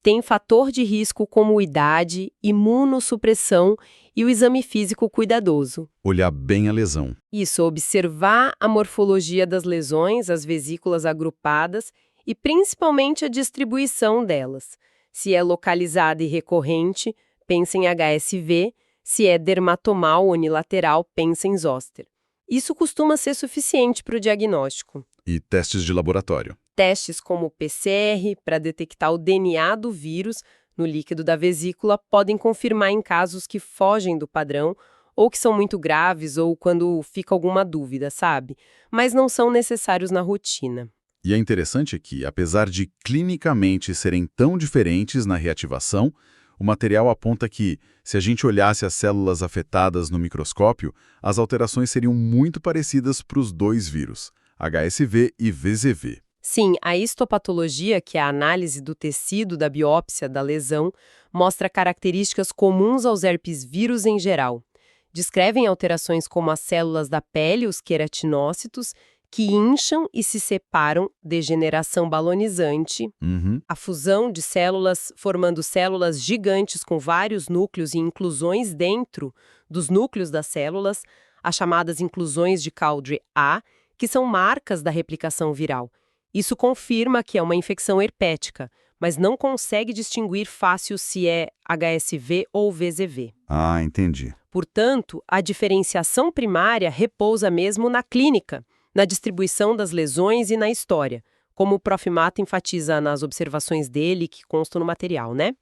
tem fator de risco como idade, imunossupressão e o exame físico cuidadoso. Olhar bem a lesão. Isso, observar a morfologia das lesões, as vesículas agrupadas e principalmente a distribuição delas. Se é localizada e recorrente, pensa em HSV, se é dermatomal ou unilateral, pensa em zoster. Isso costuma ser suficiente para o diagnóstico. E testes de laboratório. Testes como o PCR, para detectar o DNA do vírus no líquido da vesícula, podem confirmar em casos que fogem do padrão, ou que são muito graves, ou quando fica alguma dúvida, sabe? Mas não são necessários na rotina. E é interessante que, apesar de clinicamente serem tão diferentes na reativação, o material aponta que, se a gente olhasse as células afetadas no microscópio, as alterações seriam muito parecidas para os dois vírus, HSV e VZV. Sim, a histopatologia, que é a análise do tecido da biópsia da lesão, mostra características comuns aos herpes vírus em geral. Descrevem alterações como as células da pele, os queratinócitos, que incham e se separam, degeneração balonizante, a fusão de células formando células gigantes com vários núcleos e inclusões dentro dos núcleos das células, as chamadas inclusões de Cauldre-A, que são marcas da replicação viral. Isso confirma que é uma infecção herpética, mas não consegue distinguir fácil se é HSV ou VZV. Ah, entendi. Portanto, a diferenciação primária repousa mesmo na clínica, na distribuição das lesões e na história, como o Prof. Mata enfatiza nas observações dele que constam no material, né?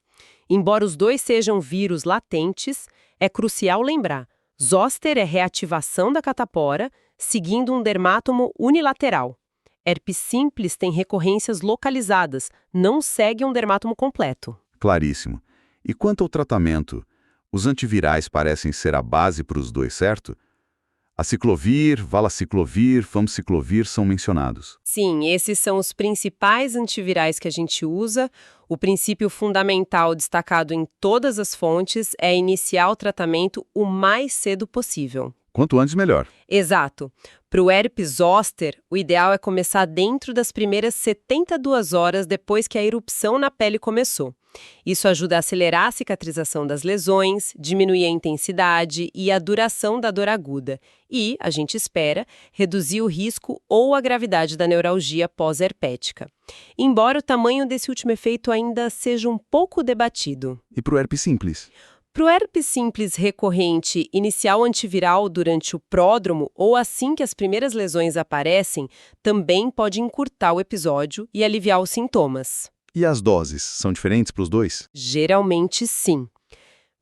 Embora os dois sejam vírus latentes, é crucial lembrar, zoster é reativação da catapora, seguindo um dermátomo unilateral. Herpes simples tem recorrências localizadas, não segue um dermátomo completo. Claríssimo. E quanto ao tratamento, os antivirais parecem ser a base para os dois, certo? Aciclovir, valaciclovir, famciclovir são mencionados. Sim, esses são os principais antivirais que a gente usa. O princípio fundamental destacado em todas as fontes é iniciar o tratamento o mais cedo possível. Quanto antes, melhor. Exato. Para o herpes zoster, o ideal é começar dentro das primeiras 72 horas depois que a erupção na pele começou. Isso ajuda a acelerar a cicatrização das lesões, diminuir a intensidade e a duração da dor aguda e, a gente espera, reduzir o risco ou a gravidade da neuralgia pós-herpética. Embora o tamanho desse último efeito ainda seja um pouco debatido. E para o herpes simples? Para o herpes simples recorrente, iniciar o antiviral durante o pródromo ou assim que as primeiras lesões aparecem, também pode encurtar o episódio e aliviar os sintomas. E as doses, são diferentes para os dois? Geralmente, sim.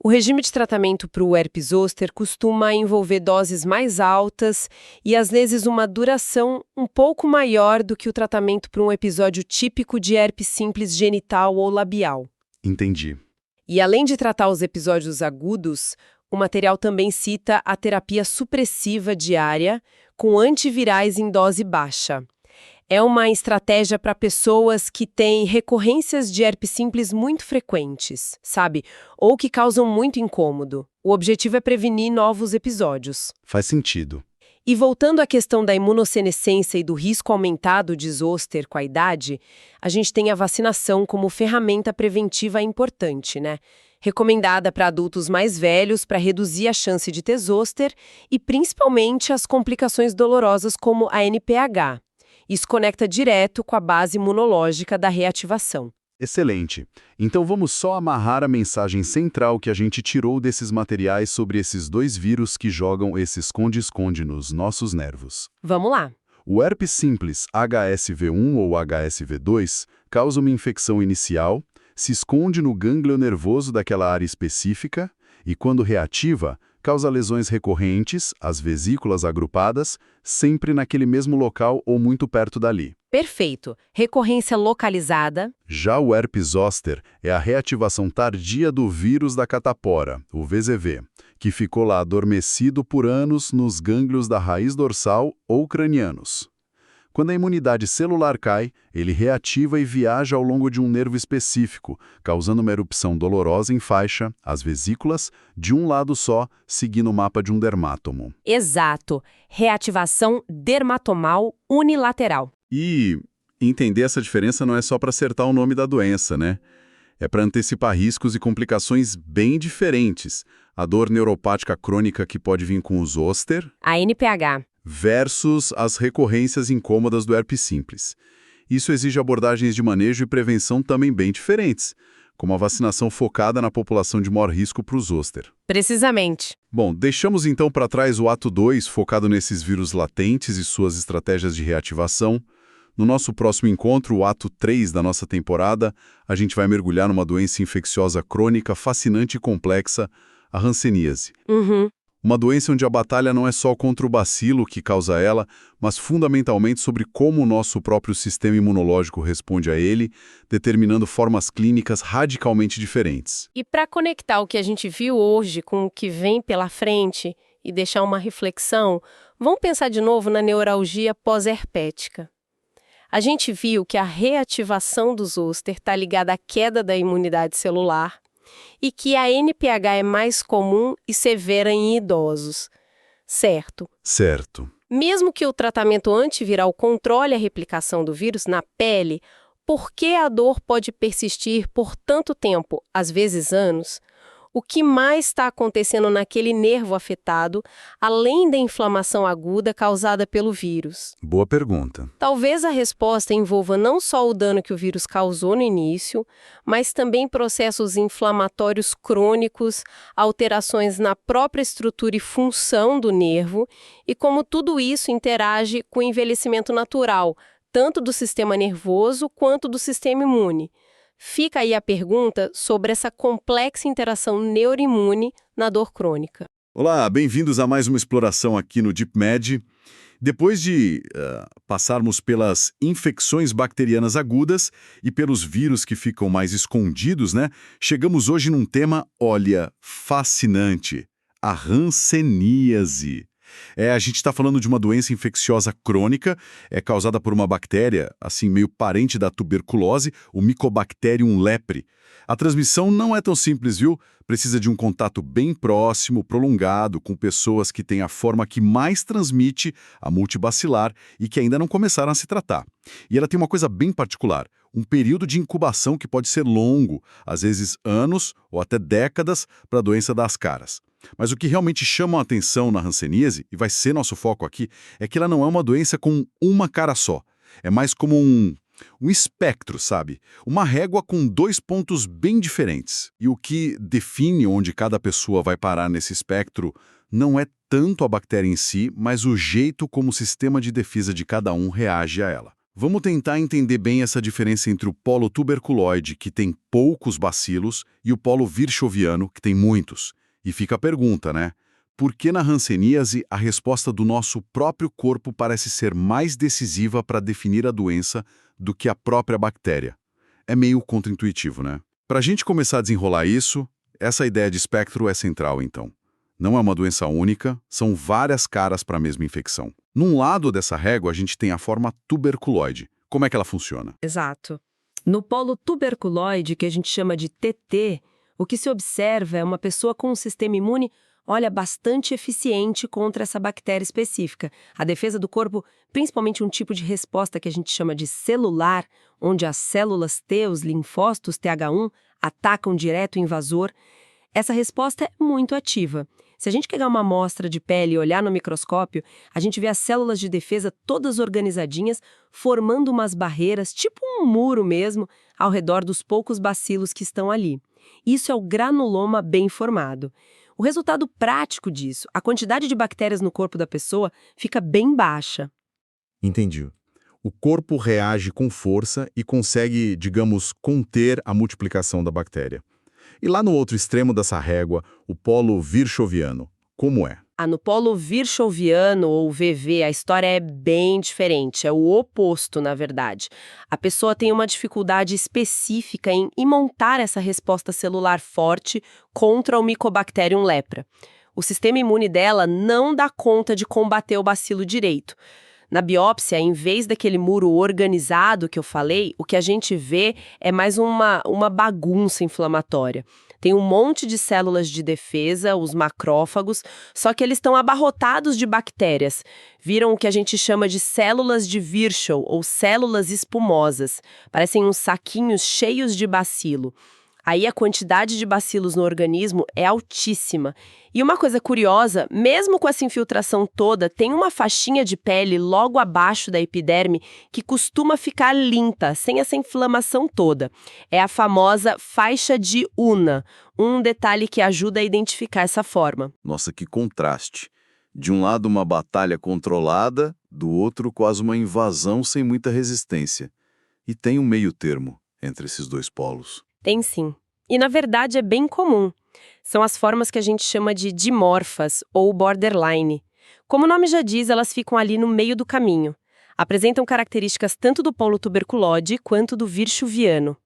O regime de tratamento para o herpes zoster costuma envolver doses mais altas e, às vezes, uma duração um pouco maior do que o tratamento para um episódio típico de herpes simples genital ou labial. Entendi. E, além de tratar os episódios agudos, o material também cita a terapia supressiva diária com antivirais em dose baixa. É uma estratégia para pessoas que têm recorrências de herpes simples muito frequentes, sabe? Ou que causam muito incômodo. O objetivo é prevenir novos episódios. Faz sentido. E voltando à questão da imunossenescência e do risco aumentado de zoster com a idade, a gente tem a vacinação como ferramenta preventiva importante, né? Recomendada para adultos mais velhos para reduzir a chance de ter zoster e principalmente as complicações dolorosas como a NPH. Isso conecta direto com a base imunológica da reativação. Excelente. Então vamos só amarrar a mensagem central que a gente tirou desses materiais sobre esses dois vírus que jogam esse esconde-esconde nos nossos nervos. Vamos lá. O herpes simples HSV1 ou HSV2 causa uma infecção inicial, se esconde no gânglio nervoso daquela área específica e, quando reativa, causa lesões recorrentes, as vesículas agrupadas, sempre naquele mesmo local ou muito perto dali. Perfeito. Recorrência localizada. Já o herpes zoster é a reativação tardia do vírus da catapora, o VZV, que ficou lá adormecido por anos nos gânglios da raiz dorsal ou cranianos. Quando a imunidade celular cai, ele reativa e viaja ao longo de um nervo específico, causando uma erupção dolorosa em faixa, as vesículas, de um lado só, seguindo o mapa de um dermátomo. Exato. Reativação dermatomal unilateral. E entender essa diferença não é só para acertar o nome da doença, né? É para antecipar riscos e complicações bem diferentes. A dor neuropática crônica que pode vir com o zoster, A NPH. versus as recorrências incômodas do herpes simples. Isso exige abordagens de manejo e prevenção também bem diferentes, como a vacinação focada na população de maior risco para o zoster. Precisamente. Bom, deixamos então para trás o ato 2, focado nesses vírus latentes e suas estratégias de reativação. No nosso próximo encontro, o ato 3 da nossa temporada, a gente vai mergulhar numa doença infecciosa crônica fascinante e complexa, a hanseníase. Uma doença onde a batalha não é só contra o bacilo que causa ela, mas fundamentalmente sobre como o nosso próprio sistema imunológico responde a ele, determinando formas clínicas radicalmente diferentes. E para conectar o que a gente viu hoje com o que vem pela frente e deixar uma reflexão, vamos pensar de novo na neuralgia pós-herpética. A gente viu que a reativação do zoster está ligada à queda da imunidade celular e que a NPH é mais comum e severa em idosos. Certo? Certo. Mesmo que o tratamento antiviral controle a replicação do vírus na pele, por que a dor pode persistir por tanto tempo, às vezes anos? O que mais está acontecendo naquele nervo afetado, além da inflamação aguda causada pelo vírus? Boa pergunta. Talvez a resposta envolva não só o dano que o vírus causou no início, mas também processos inflamatórios crônicos, alterações na própria estrutura e função do nervo, e como tudo isso interage com o envelhecimento natural, tanto do sistema nervoso quanto do sistema imune. Fica aí a pergunta sobre essa complexa interação neuroimune na dor crônica. Olá, bem-vindos a mais uma exploração aqui no DeepMed. Depois de passarmos pelas infecções bacterianas agudas e pelos vírus que ficam mais escondidos, né? Chegamos hoje num tema, olha, fascinante, a hanseníase. A gente está falando de uma doença infecciosa crônica, causada por uma bactéria, assim, meio parente da tuberculose, o Mycobacterium lepre. A transmissão não é tão simples, viu? Precisa de um contato bem próximo, prolongado, com pessoas que têm a forma que mais transmite, a multibacilar, e que ainda não começaram a se tratar. E ela tem uma coisa bem particular, um período de incubação que pode ser longo, às vezes anos ou até décadas, para a doença das caras. Mas o que realmente chama a atenção na hanseníase, e vai ser nosso foco aqui, é que ela não é uma doença com uma cara só. É mais como um espectro, sabe? Uma régua com dois pontos bem diferentes. E o que define onde cada pessoa vai parar nesse espectro não é tanto a bactéria em si, mas o jeito como o sistema de defesa de cada um reage a ela. Vamos tentar entender bem essa diferença entre o polo tuberculoide, que tem poucos bacilos, e o polo virchoviano, que tem muitos. E fica a pergunta, né? Por que na hanseníase a resposta do nosso próprio corpo parece ser mais decisiva para definir a doença do que a própria bactéria? É meio contraintuitivo, né? Para a gente começar a desenrolar isso, essa ideia de espectro é central, então. Não é uma doença única, são várias caras para a mesma infecção. Num lado dessa régua, a gente tem a forma tuberculoide. Como é que ela funciona? Exato. No polo tuberculoide, que a gente chama de TT, o que se observa é uma pessoa com um sistema imune, bastante eficiente contra essa bactéria específica. A defesa do corpo, principalmente um tipo de resposta que a gente chama de celular, onde as células T, os linfócitos TH1, atacam direto o invasor, essa resposta é muito ativa. Se a gente pegar uma amostra de pele e olhar no microscópio, a gente vê as células de defesa todas organizadinhas, formando umas barreiras, tipo um muro mesmo, ao redor dos poucos bacilos que estão ali. Isso é o granuloma bem formado. O resultado prático disso, a quantidade de bactérias no corpo da pessoa fica bem baixa. Entendi. O corpo reage com força e consegue, digamos, conter a multiplicação da bactéria. E lá no outro extremo dessa régua, o polo virchoviano, como é? No polo virchoviano, ou VV, a história é bem diferente, é o oposto, na verdade. A pessoa tem uma dificuldade específica em imuntar essa resposta celular forte contra o Mycobacterium lepra. O sistema imune dela não dá conta de combater o bacilo direito. Na biópsia, em vez daquele muro organizado que eu falei, o que a gente vê é mais uma bagunça inflamatória. Tem um monte de células de defesa, os macrófagos, só que eles estão abarrotados de bactérias. Viram o que a gente chama de células de Virchow, ou células espumosas. Parecem uns saquinhos cheios de bacilo. Aí a quantidade de bacilos no organismo é altíssima. E uma coisa curiosa, mesmo com essa infiltração toda, tem uma faixinha de pele logo abaixo da epiderme que costuma ficar limpa, sem essa inflamação toda. É a famosa faixa de Una, um detalhe que ajuda a identificar essa forma. Nossa, que contraste. De um lado uma batalha controlada, do outro quase uma invasão sem muita resistência. E tem um meio termo entre esses dois polos. Tem sim. E na verdade é bem comum. São as formas que a gente chama de dimorfas ou borderline. Como o nome já diz, elas ficam ali no meio do caminho. Apresentam características tanto do polo tuberculose quanto do virchoviano.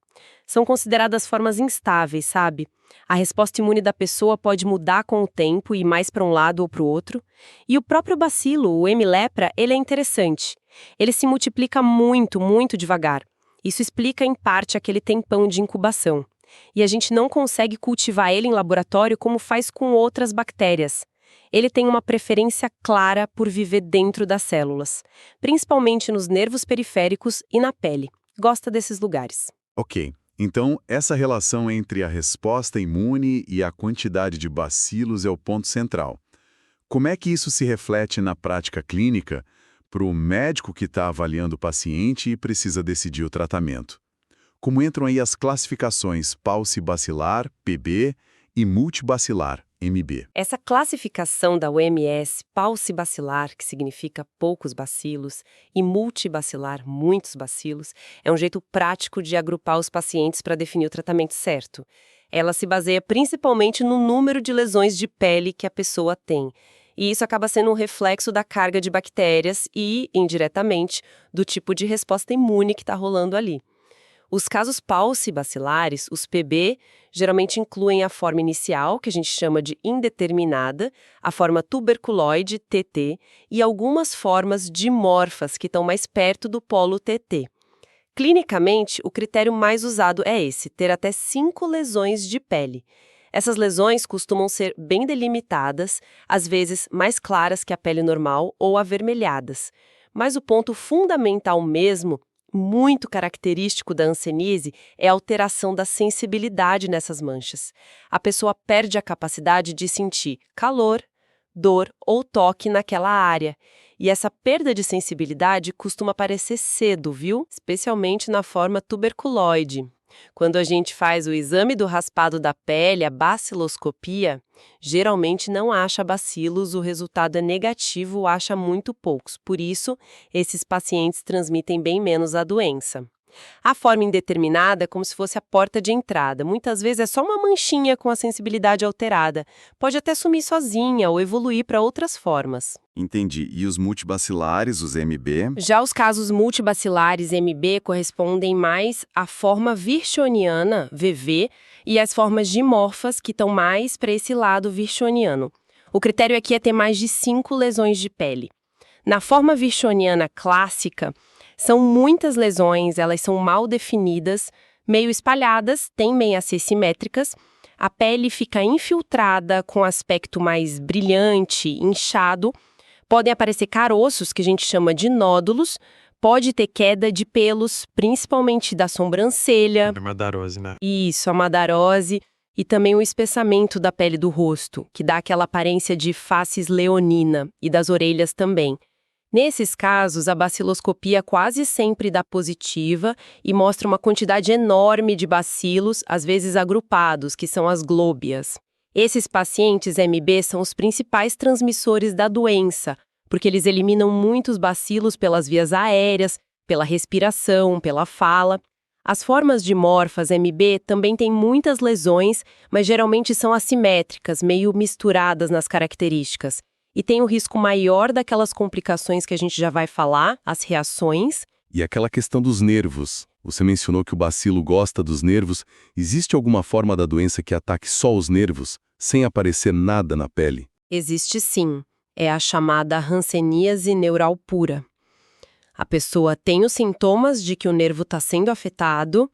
São consideradas formas instáveis, sabe? A resposta imune da pessoa pode mudar com o tempo e ir mais para um lado ou para o outro. E o próprio bacilo, o M. lepra, ele é interessante. Ele se multiplica muito, muito devagar. Isso explica, em parte, aquele tempão de incubação. E a gente não consegue cultivar ele em laboratório como faz com outras bactérias. Ele tem uma preferência clara por viver dentro das células, principalmente nos nervos periféricos e na pele. Gosta desses lugares. Ok. Então, essa relação entre a resposta imune e a quantidade de bacilos é o ponto central. Como é que isso se reflete na prática clínica para o médico que está avaliando o paciente e precisa decidir o tratamento? Como entram aí as classificações paucibacilar, PB, e multibacilar, MB? Essa classificação da OMS, paucibacilar, que significa poucos bacilos, e multibacilar, muitos bacilos, é um jeito prático de agrupar os pacientes para definir o tratamento certo. Ela se baseia principalmente no número de lesões de pele que a pessoa tem. E isso acaba sendo um reflexo da carga de bactérias e, indiretamente, do tipo de resposta imune que está rolando ali. Os casos paucibacilares, os PB, geralmente incluem a forma inicial, que a gente chama de indeterminada, a forma tuberculoide, TT, e algumas formas dimorfas, que estão mais perto do polo TT. Clinicamente, o critério mais usado é esse, ter até 5 lesões de pele. Essas lesões costumam ser bem delimitadas, às vezes mais claras que a pele normal ou avermelhadas. Mas o ponto fundamental mesmo, muito característico da hanseníase, é a alteração da sensibilidade nessas manchas. A pessoa perde a capacidade de sentir calor, dor ou toque naquela área. E essa perda de sensibilidade costuma aparecer cedo, viu? Especialmente na forma tuberculoide. Quando a gente faz o exame do raspado da pele, a baciloscopia, geralmente não acha bacilos, o resultado é negativo, acha muito poucos. Por isso, esses pacientes transmitem bem menos a doença. A forma indeterminada é como se fosse a porta de entrada. Muitas vezes é só uma manchinha com a sensibilidade alterada. Pode até sumir sozinha ou evoluir para outras formas. Entendi. E os multibacilares, os MB? Já os casos multibacilares MB correspondem mais à forma virchoniana, VV, e às formas dimorfas, que estão mais para esse lado virchoniano. O critério aqui é ter mais de 5 lesões de pele. Na forma virchoniana clássica, são muitas lesões, elas são mal definidas, meio espalhadas, tendem a ser simétricas. A pele fica infiltrada com aspecto mais brilhante, inchado. Podem aparecer caroços, que a gente chama de nódulos. Pode ter queda de pelos, principalmente da sobrancelha. Dermadarose, né? Isso, a madarose. E também o espessamento da pele do rosto, que dá aquela aparência de faces leonina, e das orelhas também. Nesses casos, a baciloscopia quase sempre dá positiva e mostra uma quantidade enorme de bacilos, às vezes agrupados, que são as glóbias. Esses pacientes MB são os principais transmissores da doença, porque eles eliminam muitos bacilos pelas vias aéreas, pela respiração, pela fala. As formas dimorfas MB também têm muitas lesões, mas geralmente são assimétricas, meio misturadas nas características. E tem o risco maior daquelas complicações que a gente já vai falar, as reações. E aquela questão dos nervos. Você mencionou que o bacilo gosta dos nervos. Existe alguma forma da doença que ataque só os nervos, sem aparecer nada na pele? Existe sim. É a chamada hanseníase neural pura. A pessoa tem os sintomas de que o nervo está sendo afetado.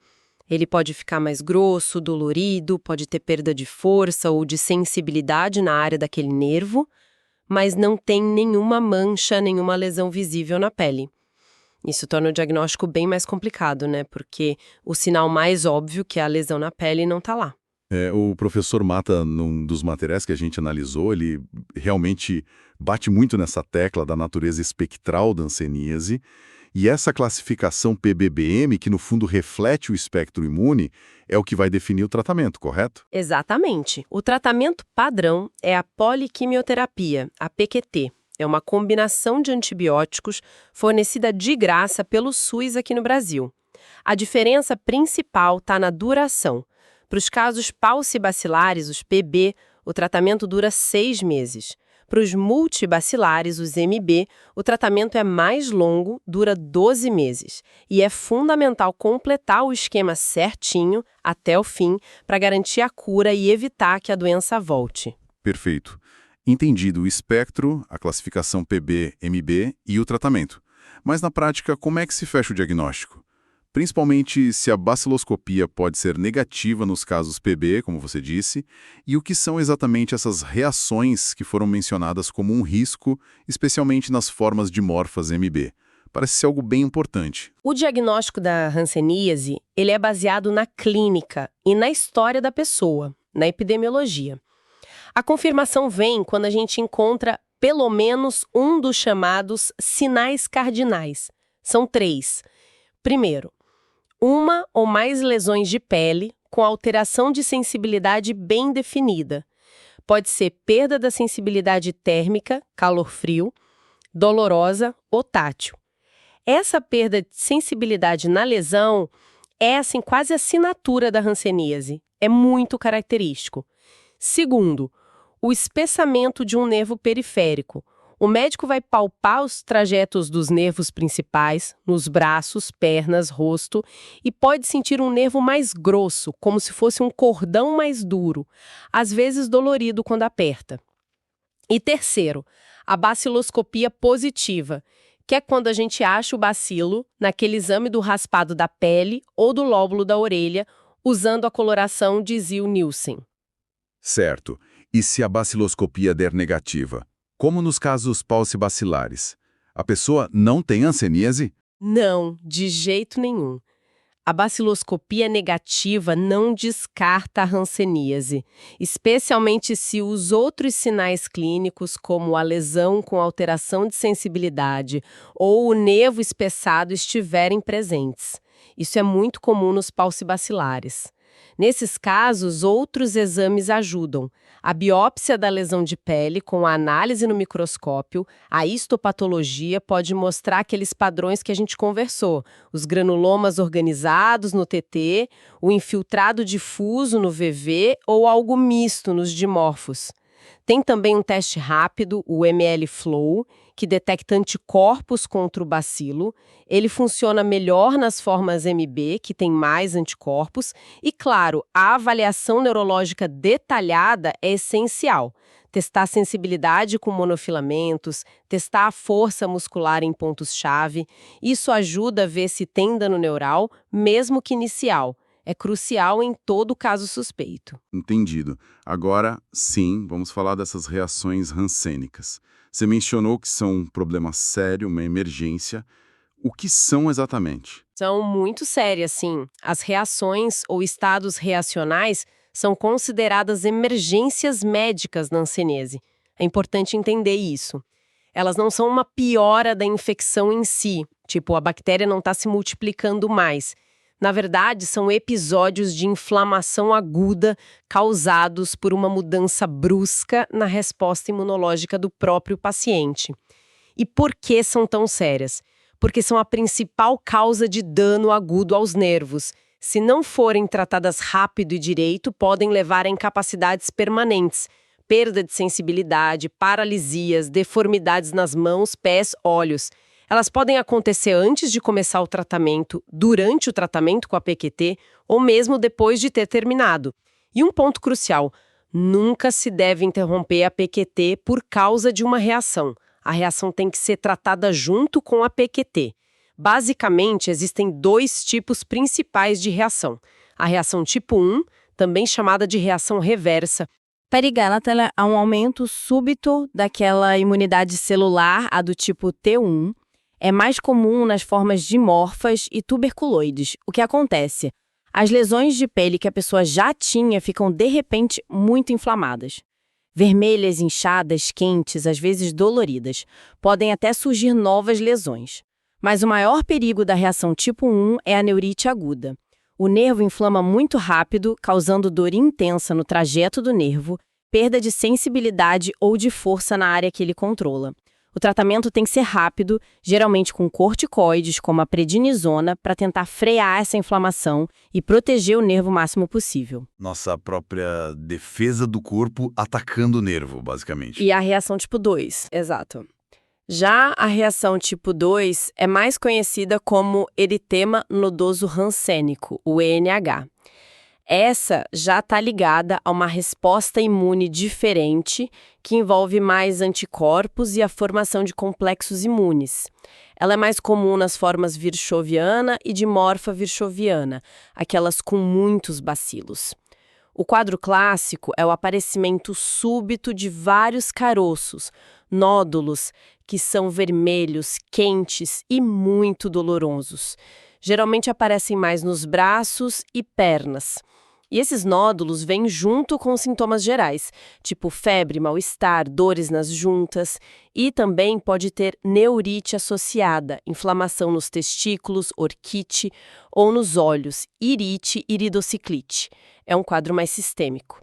Ele pode ficar mais grosso, dolorido, pode ter perda de força ou de sensibilidade na área daquele nervo, mas não tem nenhuma mancha, nenhuma lesão visível na pele. Isso torna o diagnóstico bem mais complicado, né? Porque o sinal mais óbvio, que é a lesão na pele, não está lá. O professor Mata, num dos materiais que a gente analisou, ele realmente bate muito nessa tecla da natureza espectral da hanseníase, e essa classificação PBBM, que no fundo reflete o espectro imune, é o que vai definir o tratamento, correto? Exatamente. O tratamento padrão é a poliquimioterapia, a PQT. É uma combinação de antibióticos fornecida de graça pelo SUS aqui no Brasil. A diferença principal está na duração. Para os casos paucibacilares, os PB, o tratamento dura 6 meses. Para os multibacilares, os MB, o tratamento é mais longo, dura 12 meses. E é fundamental completar o esquema certinho, até o fim, para garantir a cura e evitar que a doença volte. Perfeito. Entendido o espectro, a classificação PB-MB e o tratamento. Mas na prática, como é que se fecha o diagnóstico? Principalmente se a baciloscopia pode ser negativa nos casos PB, como você disse, e o que são exatamente essas reações que foram mencionadas como um risco, especialmente nas formas dimorfas MB. Parece ser algo bem importante. O diagnóstico da hanseníase, ele é baseado na clínica e na história da pessoa, na epidemiologia. A confirmação vem quando a gente encontra pelo menos um dos chamados sinais cardinais. São 3. Primeiro, uma ou mais lesões de pele com alteração de sensibilidade bem definida. Pode ser perda da sensibilidade térmica, calor-frio, dolorosa ou tátil. Essa perda de sensibilidade na lesão é, assim, quase a assinatura da hanseníase. É muito característico. Segundo, o espessamento de um nervo periférico. O médico vai palpar os trajetos dos nervos principais, nos braços, pernas, rosto, e pode sentir um nervo mais grosso, como se fosse um cordão mais duro, às vezes dolorido quando aperta. E terceiro, a baciloscopia positiva, que é quando a gente acha o bacilo naquele exame do raspado da pele ou do lóbulo da orelha, usando a coloração de Ziehl-Neelsen. Certo. E se a baciloscopia der negativa? Como nos casos paucibacilares? A pessoa não tem hanseníase? Não, de jeito nenhum. A baciloscopia negativa não descarta a hanseníase, especialmente se os outros sinais clínicos, como a lesão com alteração de sensibilidade ou o nervo espessado, estiverem presentes. Isso é muito comum nos paucibacilares. Nesses casos, outros exames ajudam. A biópsia da lesão de pele com a análise no microscópio, a histopatologia pode mostrar aqueles padrões que a gente conversou, os granulomas organizados no TT, o infiltrado difuso no VV ou algo misto nos dimorfos. Tem também um teste rápido, o ml-Flow, que detecta anticorpos contra o bacilo. Ele funciona melhor nas formas MB, que tem mais anticorpos. E, claro, a avaliação neurológica detalhada é essencial. Testar a sensibilidade com monofilamentos, testar a força muscular em pontos-chave. Isso ajuda a ver se tem dano neural, mesmo que inicial. É crucial em todo caso suspeito. Entendido. Agora, sim, vamos falar dessas reações hansênicas. Você mencionou que são um problema sério, uma emergência. O que são exatamente? São muito sérias, sim. As reações ou estados reacionais são consideradas emergências médicas na hanseníase. É importante entender isso. Elas não são uma piora da infecção em si, tipo, a bactéria não está se multiplicando mais. Na verdade, são episódios de inflamação aguda causados por uma mudança brusca na resposta imunológica do próprio paciente. E por que são tão sérias? Porque são a principal causa de dano agudo aos nervos. Se não forem tratadas rápido e direito, podem levar a incapacidades permanentes, perda de sensibilidade, paralisias, deformidades nas mãos, pés, olhos. Elas podem acontecer antes de começar o tratamento, durante o tratamento com a PQT ou mesmo depois de ter terminado. E um ponto crucial, nunca se deve interromper a PQT por causa de uma reação. A reação tem que ser tratada junto com a PQT. Basicamente, existem 2 tipos principais de reação. A reação tipo 1, também chamada de reação reversa, perigela a um aumento súbito daquela imunidade celular, a do tipo T1. É mais comum nas formas dimorfas e tuberculoides. O que acontece? As lesões de pele que a pessoa já tinha ficam, de repente, muito inflamadas. Vermelhas, inchadas, quentes, às vezes doloridas. Podem até surgir novas lesões. Mas o maior perigo da reação tipo 1 é a neurite aguda. O nervo inflama muito rápido, causando dor intensa no trajeto do nervo, perda de sensibilidade ou de força na área que ele controla. O tratamento tem que ser rápido, geralmente com corticoides, como a prednisona, para tentar frear essa inflamação e proteger o nervo o máximo possível. Nossa própria defesa do corpo atacando o nervo, basicamente. E a reação tipo 2, exato. Já a reação tipo 2 é mais conhecida como eritema nodoso hansênico, o ENH. Essa já está ligada a uma resposta imune diferente, que envolve mais anticorpos e a formação de complexos imunes. Ela é mais comum nas formas virchoviana e dimorfa virchoviana, aquelas com muitos bacilos. O quadro clássico é o aparecimento súbito de vários caroços, nódulos, que são vermelhos, quentes e muito dolorosos. Geralmente aparecem mais nos braços e pernas. E esses nódulos vêm junto com sintomas gerais, tipo febre, mal-estar, dores nas juntas, e também pode ter neurite associada, inflamação nos testículos, orquite, ou nos olhos, irite, iridociclite. É um quadro mais sistêmico.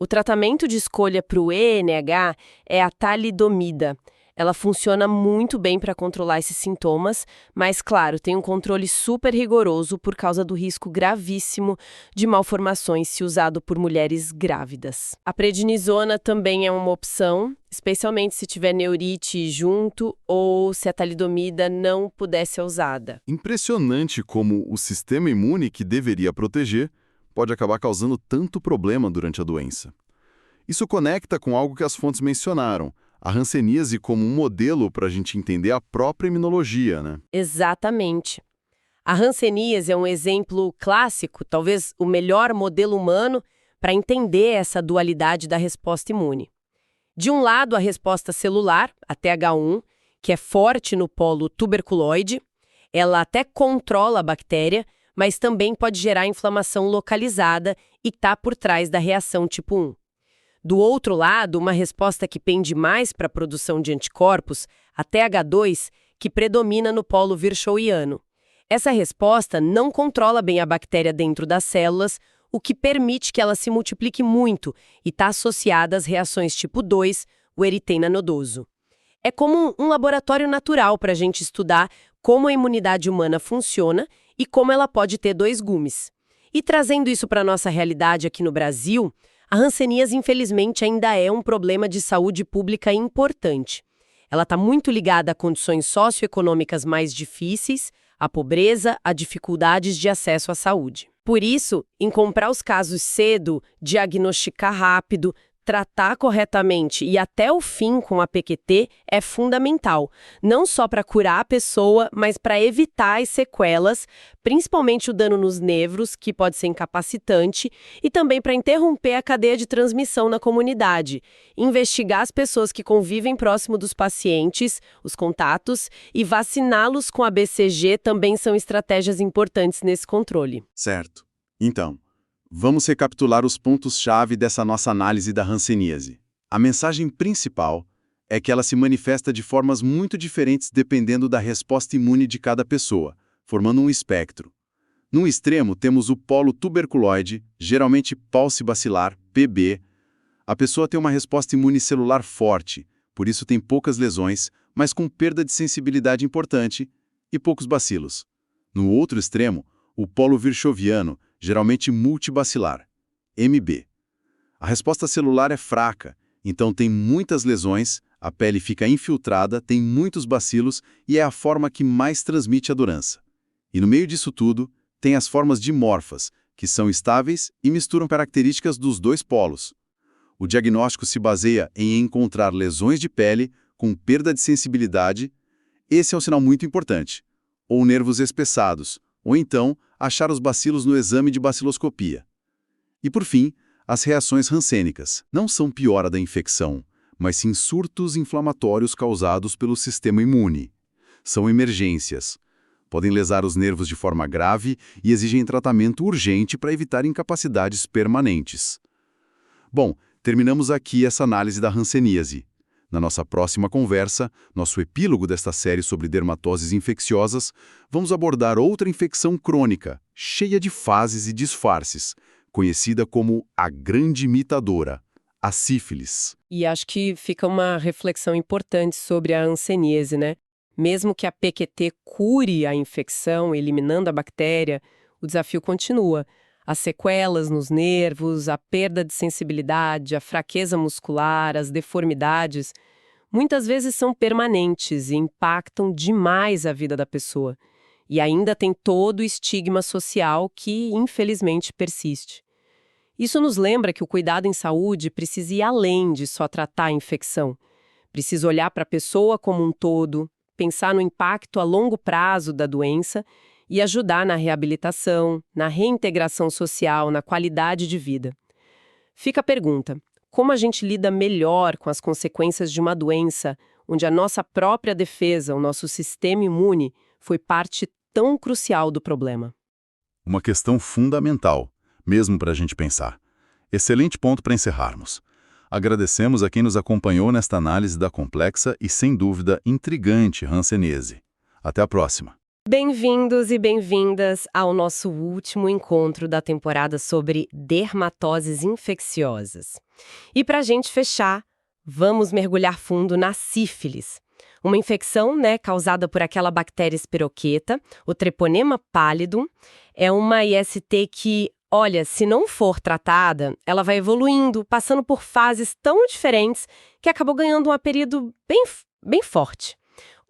O tratamento de escolha para o ENH é a talidomida. Ela funciona muito bem para controlar esses sintomas, mas, claro, tem um controle super rigoroso por causa do risco gravíssimo de malformações se usado por mulheres grávidas. A prednisona também é uma opção, especialmente se tiver neurite junto ou se a talidomida não puder ser usada. Impressionante como o sistema imune que deveria proteger pode acabar causando tanto problema durante a doença. Isso conecta com algo que as fontes mencionaram, a hanseníase como um modelo para a gente entender a própria imunologia, né? Exatamente. A hanseníase é um exemplo clássico, talvez o melhor modelo humano para entender essa dualidade da resposta imune. De um lado, a resposta celular, a TH1, que é forte no polo tuberculoide, ela até controla a bactéria, mas também pode gerar inflamação localizada e está por trás da reação tipo 1. Do outro lado, uma resposta que pende mais para a produção de anticorpos, a TH2, que predomina no polo virchowiano. Essa resposta não controla bem a bactéria dentro das células, o que permite que ela se multiplique muito e está associada às reações tipo 2, o eritema nodoso. É como um laboratório natural para a gente estudar como a imunidade humana funciona e como ela pode ter dois gumes. E trazendo isso para a nossa realidade aqui no Brasil, a hanseníase, infelizmente, ainda é um problema de saúde pública importante. Ela está muito ligada a condições socioeconômicas mais difíceis, à pobreza, a dificuldades de acesso à saúde. Por isso, encontrar os casos cedo, diagnosticar rápido, tratar corretamente e até o fim com a PQT é fundamental, não só para curar a pessoa, mas para evitar as sequelas, principalmente o dano nos nervos, que pode ser incapacitante, e também para interromper a cadeia de transmissão na comunidade, investigar as pessoas que convivem próximo dos pacientes, os contatos, e vaciná-los com a BCG também são estratégias importantes nesse controle. Certo. Então, vamos recapitular os pontos-chave dessa nossa análise da hanseníase. A mensagem principal é que ela se manifesta de formas muito diferentes dependendo da resposta imune de cada pessoa, formando um espectro. No extremo, temos o polo tuberculoide, geralmente paucibacilar, PB. A pessoa tem uma resposta imune celular forte, por isso tem poucas lesões, mas com perda de sensibilidade importante e poucos bacilos. No outro extremo, o polo virchowiano, geralmente multibacilar, MB. A resposta celular é fraca, então tem muitas lesões, a pele fica infiltrada, tem muitos bacilos e é a forma que mais transmite a doença. E no meio disso tudo, tem as formas dimorfas, que são estáveis e misturam características dos dois polos. O diagnóstico se baseia em encontrar lesões de pele com perda de sensibilidade, esse é um sinal muito importante, ou nervos espessados, ou então achar os bacilos no exame de baciloscopia. E por fim, as reações hansênicas não são piora da infecção, mas sim surtos inflamatórios causados pelo sistema imune. São emergências. Podem lesar os nervos de forma grave e exigem tratamento urgente para evitar incapacidades permanentes. Bom, terminamos aqui essa análise da hanseníase. Na nossa próxima conversa, nosso epílogo desta série sobre dermatoses infecciosas, vamos abordar outra infecção crônica, cheia de fases e disfarces, conhecida como a grande imitadora, a sífilis. E acho que fica uma reflexão importante sobre a hanseníase, né? Mesmo que a PQT cure a infecção, eliminando a bactéria, o desafio continua. As sequelas nos nervos, a perda de sensibilidade, a fraqueza muscular, as deformidades, muitas vezes são permanentes e impactam demais a vida da pessoa. E ainda tem todo o estigma social que, infelizmente, persiste. Isso nos lembra que o cuidado em saúde precisa ir além de só tratar a infecção. Precisa olhar para a pessoa como um todo, pensar no impacto a longo prazo da doença e ajudar na reabilitação, na reintegração social, na qualidade de vida. Fica a pergunta: como a gente lida melhor com as consequências de uma doença onde a nossa própria defesa, o nosso sistema imune, foi parte tão crucial do problema? Uma questão fundamental, mesmo para a gente pensar. Excelente ponto para encerrarmos. Agradecemos a quem nos acompanhou nesta análise da complexa e, sem dúvida, intrigante hanseníase. Até a próxima. Bem-vindos e bem-vindas ao nosso último encontro da temporada sobre dermatoses infecciosas. E para a gente fechar, vamos mergulhar fundo na sífilis. Uma infecção, causada por aquela bactéria espiroqueta, o Treponema pallidum, é uma IST que, olha, se não for tratada, ela vai evoluindo, passando por fases tão diferentes que acabou ganhando um apelido bem forte: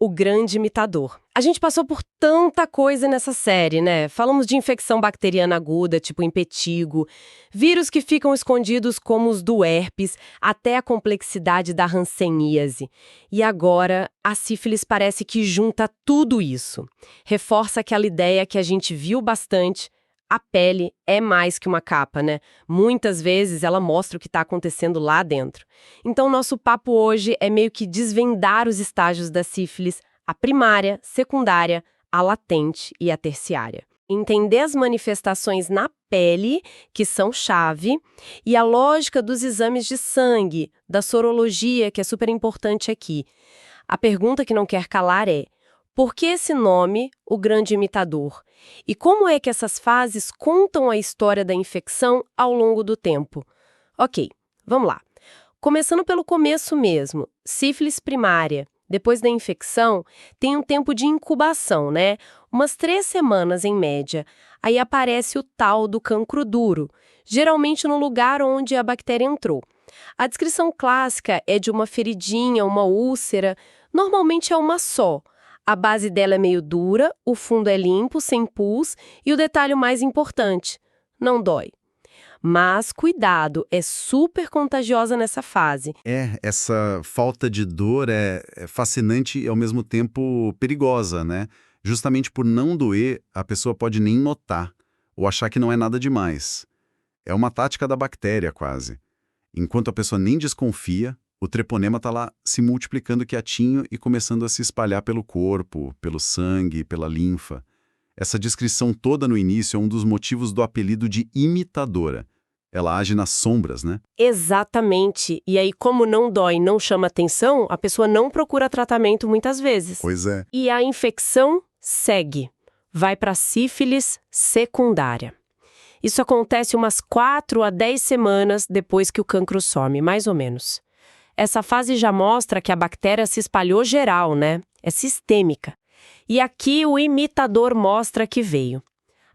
o grande imitador. A gente passou por tanta coisa nessa série, né? Falamos de infecção bacteriana aguda, tipo impetigo, vírus que ficam escondidos como os do herpes, até a complexidade da hanseníase. E agora, a sífilis parece que junta tudo isso. Reforça aquela ideia que a gente viu bastante: a pele é mais que uma capa, né? Muitas vezes ela mostra o que está acontecendo lá dentro. Então, nosso papo hoje é meio que desvendar os estágios da sífilis: a primária, secundária, a latente e a terciária. Entender as manifestações na pele, que são chave, e a lógica dos exames de sangue, da sorologia, que é super importante aqui. A pergunta que não quer calar é: por que esse nome, o grande imitador? E como é que essas fases contam a história da infecção ao longo do tempo? Ok, vamos lá. Começando pelo começo mesmo, sífilis primária. Depois da infecção, tem um tempo de incubação, Umas 3 semanas em média. Aí aparece o tal do cancro duro, geralmente no lugar onde a bactéria entrou. A descrição clássica é de uma feridinha, uma úlcera, normalmente é uma só. A base dela é meio dura, o fundo é limpo, sem pus, e o detalhe mais importante: não dói. Mas cuidado, é super contagiosa nessa fase. Essa falta de dor é fascinante e ao mesmo tempo perigosa, né? Justamente por não doer, a pessoa pode nem notar ou achar que não é nada demais. É uma tática da bactéria, quase. Enquanto a pessoa nem desconfia, o treponema está lá se multiplicando quietinho e começando a se espalhar pelo corpo, pelo sangue, pela linfa. Essa descrição toda no início é um dos motivos do apelido de imitadora. Ela age nas sombras, né? Exatamente. E aí, como não dói e não chama atenção, a pessoa não procura tratamento muitas vezes. Pois é. E a infecção segue. Vai para a sífilis secundária. Isso acontece umas 4 a 10 semanas depois que o cancro some, mais ou menos. Essa fase já mostra que a bactéria se espalhou geral, É sistêmica. E aqui o imitador mostra que veio.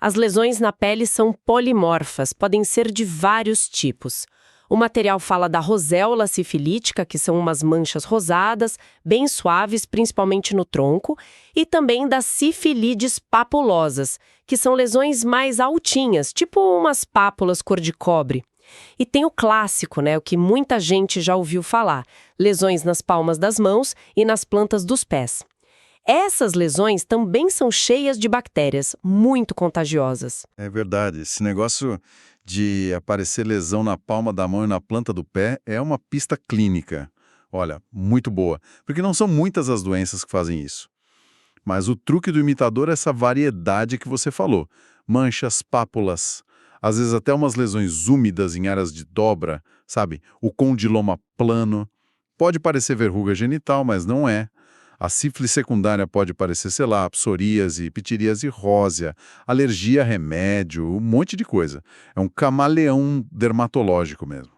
As lesões na pele são polimorfas, podem ser de vários tipos. O material fala da roséola sifilítica, que são umas manchas rosadas, bem suaves, principalmente no tronco, e também das sifilides papulosas, que são lesões mais altinhas, tipo umas pápulas cor de cobre. E tem o clássico, o que muita gente já ouviu falar: lesões nas palmas das mãos e nas plantas dos pés. Essas lesões também são cheias de bactérias, muito contagiosas. É verdade, esse negócio de aparecer lesão na palma da mão e na planta do pé é uma pista clínica. Olha, muito boa, porque não são muitas as doenças que fazem isso. Mas o truque do imitador é essa variedade que você falou: manchas, pápulas, às vezes até umas lesões úmidas em áreas de dobra, sabe? O condiloma plano. Pode parecer verruga genital, mas não é. A sífilis secundária pode parecer, psoríase, pitiríase rósea, alergia a remédio, um monte de coisa. É um camaleão dermatológico mesmo.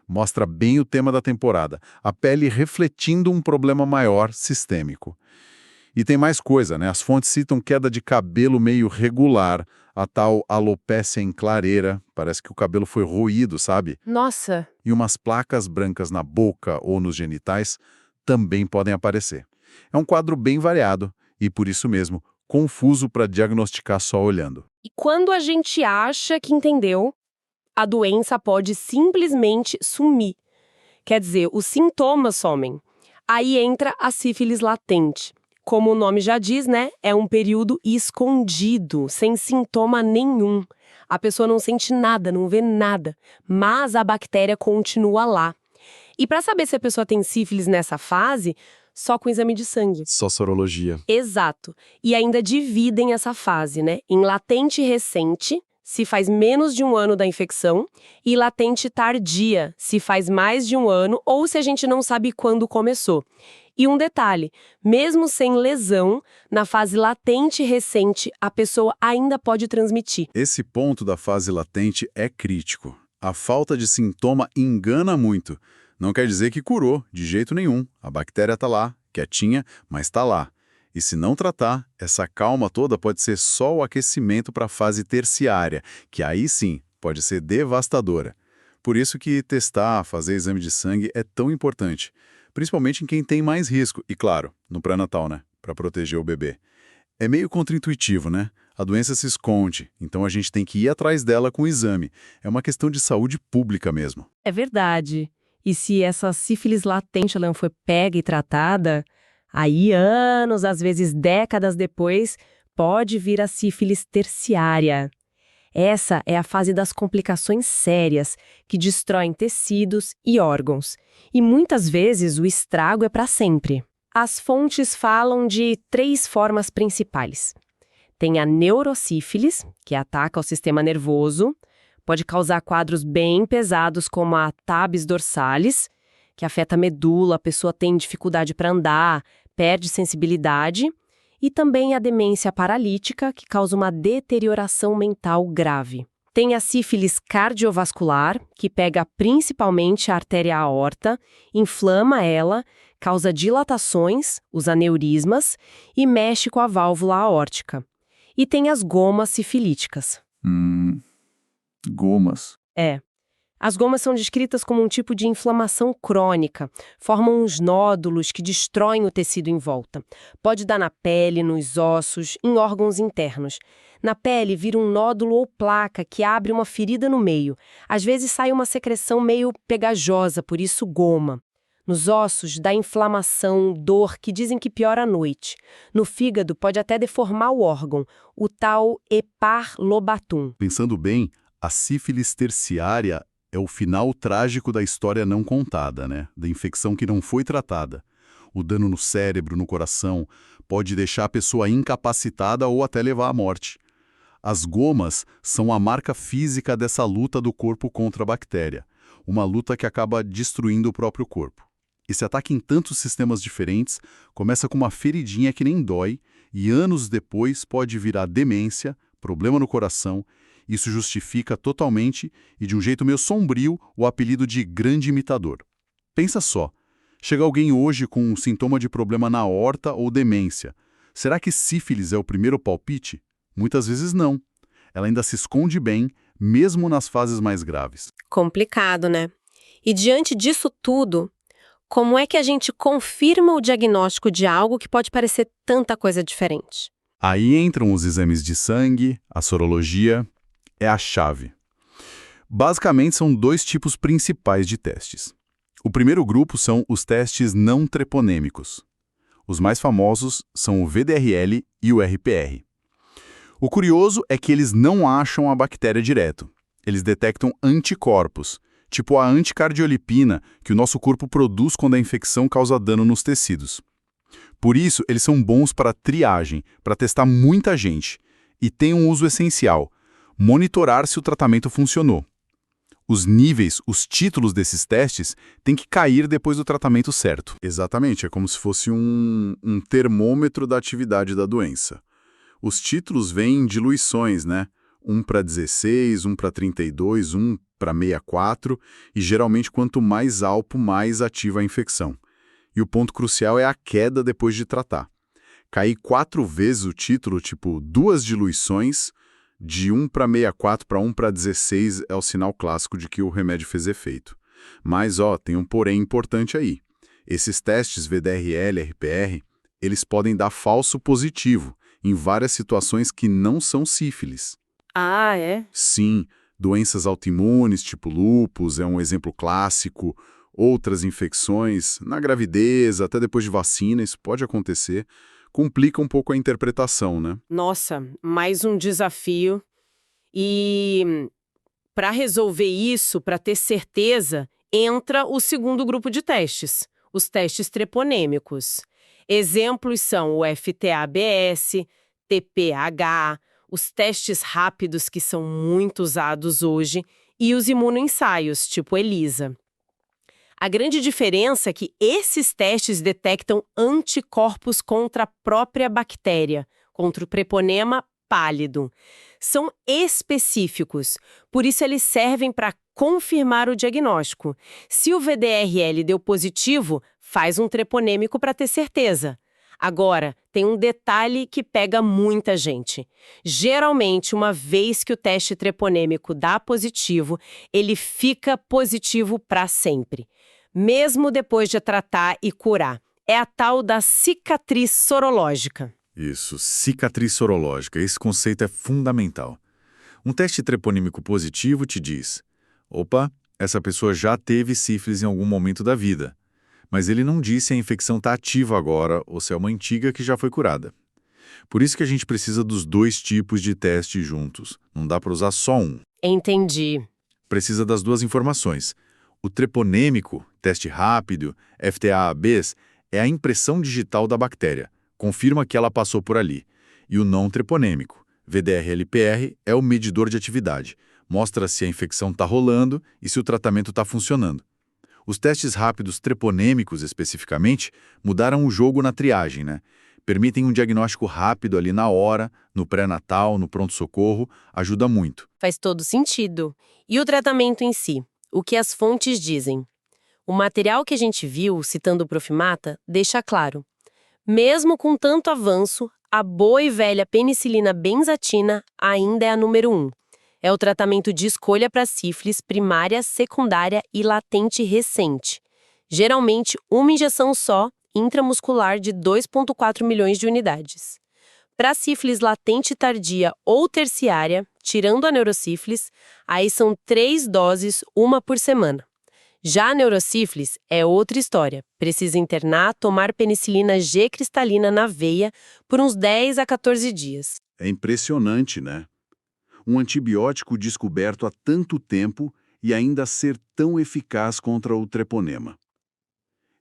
Mostra bem o tema da temporada: a pele refletindo um problema maior, sistêmico. E tem mais coisa, As fontes citam queda de cabelo meio regular, a tal alopécia em clareira, parece que o cabelo foi roído, sabe? Nossa! E umas placas brancas na boca ou nos genitais também podem aparecer. É um quadro bem variado e, por isso mesmo, confuso para diagnosticar só olhando. E quando a gente acha que entendeu, a doença pode simplesmente sumir. Quer dizer, os sintomas somem. Aí entra a sífilis latente. Como o nome já diz, é um período escondido, sem sintoma nenhum. A pessoa não sente nada, não vê nada, mas a bactéria continua lá. E para saber se a pessoa tem sífilis nessa fase, só com exame de sangue. Só sorologia. Exato. E ainda dividem essa fase, né? Em latente recente, se faz menos de 1 ano da infecção, e latente tardia, se faz mais de 1 ano ou se a gente não sabe quando começou. E um detalhe, mesmo sem lesão, na fase latente recente, a pessoa ainda pode transmitir. Esse ponto da fase latente é crítico. A falta de sintoma engana muito. Não quer dizer que curou, de jeito nenhum. A bactéria está lá, quietinha, mas está lá. E se não tratar, essa calma toda pode ser só o aquecimento para a fase terciária, que aí sim pode ser devastadora. Por isso que testar, fazer exame de sangue é tão importante, principalmente em quem tem mais risco, e claro, no pré-natal, né, para proteger o bebê. É meio contraintuitivo, né? A doença se esconde, então a gente tem que ir atrás dela com o exame. É uma questão de saúde pública mesmo. É verdade. E se essa sífilis latente ela não foi pega e tratada, aí anos, às vezes décadas depois, pode vir a sífilis terciária. Essa é a fase das complicações sérias, que destroem tecidos e órgãos. E muitas vezes o estrago é para sempre. As fontes falam de 3 formas principais. Tem a neurosífilis, que ataca o sistema nervoso, pode causar quadros bem pesados como a tabes dorsalis, que afeta a medula, a pessoa tem dificuldade para andar, perde sensibilidade, e também a demência paralítica, que causa uma deterioração mental grave. Tem a sífilis cardiovascular, que pega principalmente a artéria aorta, inflama ela, causa dilatações, os aneurismas, e mexe com a válvula aórtica. E tem as gomas sifilíticas. Gomas. As gomas são descritas como um tipo de inflamação crônica, formam uns nódulos que destroem o tecido em volta. Pode dar na pele, nos ossos, em órgãos internos. Na pele vira um nódulo ou placa que abre uma ferida no meio. Às vezes sai uma secreção meio pegajosa, por isso goma. Nos ossos dá inflamação, dor, que dizem que piora à noite. No fígado pode até deformar o órgão, o tal hepar lobatum. Pensando bem, a sífilis terciária é o final trágico da história não contada, né? Da infecção que não foi tratada. O dano no cérebro, no coração, pode deixar a pessoa incapacitada ou até levar à morte. As gomas são a marca física dessa luta do corpo contra a bactéria, uma luta que acaba destruindo o próprio corpo. Esse ataque em tantos sistemas diferentes começa com uma feridinha que nem dói e anos depois pode virar demência, problema no coração. Isso justifica totalmente e de um jeito meio sombrio o apelido de grande imitador. Pensa só, chega alguém hoje com um sintoma de problema na aorta ou demência. Será que sífilis é o primeiro palpite? Muitas vezes não. Ela ainda se esconde bem, mesmo nas fases mais graves. Complicado, né? E diante disso tudo, como é que a gente confirma o diagnóstico de algo que pode parecer tanta coisa diferente? Aí entram os exames de sangue, a sorologia, é a chave. Basicamente, são 2 tipos principais de testes. O primeiro grupo são os testes não treponêmicos. Os mais famosos são o VDRL e o RPR. O curioso é que eles não acham a bactéria direto. Eles detectam anticorpos, tipo a anticardiolipina que o nosso corpo produz quando a infecção causa dano nos tecidos. Por isso, eles são bons para triagem, para testar muita gente. E tem um uso essencial: monitorar se o tratamento funcionou. Os níveis, os títulos desses testes têm que cair depois do tratamento certo. Exatamente, é como se fosse um termômetro da atividade da doença. Os títulos vêm em diluições, né? 1 para 16, 1 para 32, 1 para 64, e geralmente quanto mais alto, mais ativa a infecção. E o ponto crucial é a queda depois de tratar. Cair 4 vezes o título, tipo 2 diluições, de 1 para 64 para 1 para 16 é o sinal clássico de que o remédio fez efeito. Mas, tem um porém importante aí. Esses testes VDRL, RPR, eles podem dar falso positivo em várias situações que não são sífilis. Ah, é? Sim, doenças autoimunes, tipo lúpus, é um exemplo clássico. Outras infecções, na gravidez, até depois de vacina, isso pode acontecer. Complica um pouco a interpretação, né? Nossa, mais um desafio. E para resolver isso, para ter certeza, entra o segundo grupo de testes, os testes treponêmicos. Exemplos são o FTABS, TPH, os testes rápidos que são muito usados hoje e os imunoensaios, tipo ELISA. A grande diferença é que esses testes detectam anticorpos contra a própria bactéria, contra o treponema pálido. São específicos, por isso eles servem para confirmar o diagnóstico. Se o VDRL deu positivo, faz um treponêmico para ter certeza. Agora, tem um detalhe que pega muita gente. Geralmente, uma vez que o teste treponêmico dá positivo, ele fica positivo para sempre, mesmo depois de tratar e curar. É a tal da cicatriz sorológica. Isso, cicatriz sorológica. Esse conceito é fundamental. Um teste treponímico positivo te diz: opa, essa pessoa já teve sífilis em algum momento da vida. Mas ele não diz se a infecção está ativa agora ou se é uma antiga que já foi curada. Por isso que a gente precisa dos dois tipos de teste juntos. Não dá para usar só um. Entendi. Precisa das duas informações. O treponêmico, teste rápido, FTABs, é a impressão digital da bactéria. Confirma que ela passou por ali. E o não treponêmico, VDRL-PR, é o medidor de atividade. Mostra se a infecção está rolando e se o tratamento está funcionando. Os testes rápidos treponêmicos, especificamente, mudaram o jogo na triagem, né? Permitem um diagnóstico rápido ali na hora, no pré-natal, no pronto-socorro, ajuda muito. Faz todo sentido. E o tratamento em si? O que as fontes dizem? O material que a gente viu, citando o Profimata, deixa claro. Mesmo com tanto avanço, a boa e velha penicilina benzatina ainda é a número 1. É o tratamento de escolha para sífilis primária, secundária e latente recente. Geralmente, uma injeção só, intramuscular de 2,4 milhões de unidades. Para sífilis latente tardia ou terciária, tirando a neurosífilis, aí são 3 doses, uma por semana. Já a neurosífilis é outra história. Precisa internar, tomar penicilina G cristalina na veia por uns 10 a 14 dias. É impressionante, né? Um antibiótico descoberto há tanto tempo e ainda ser tão eficaz contra o treponema.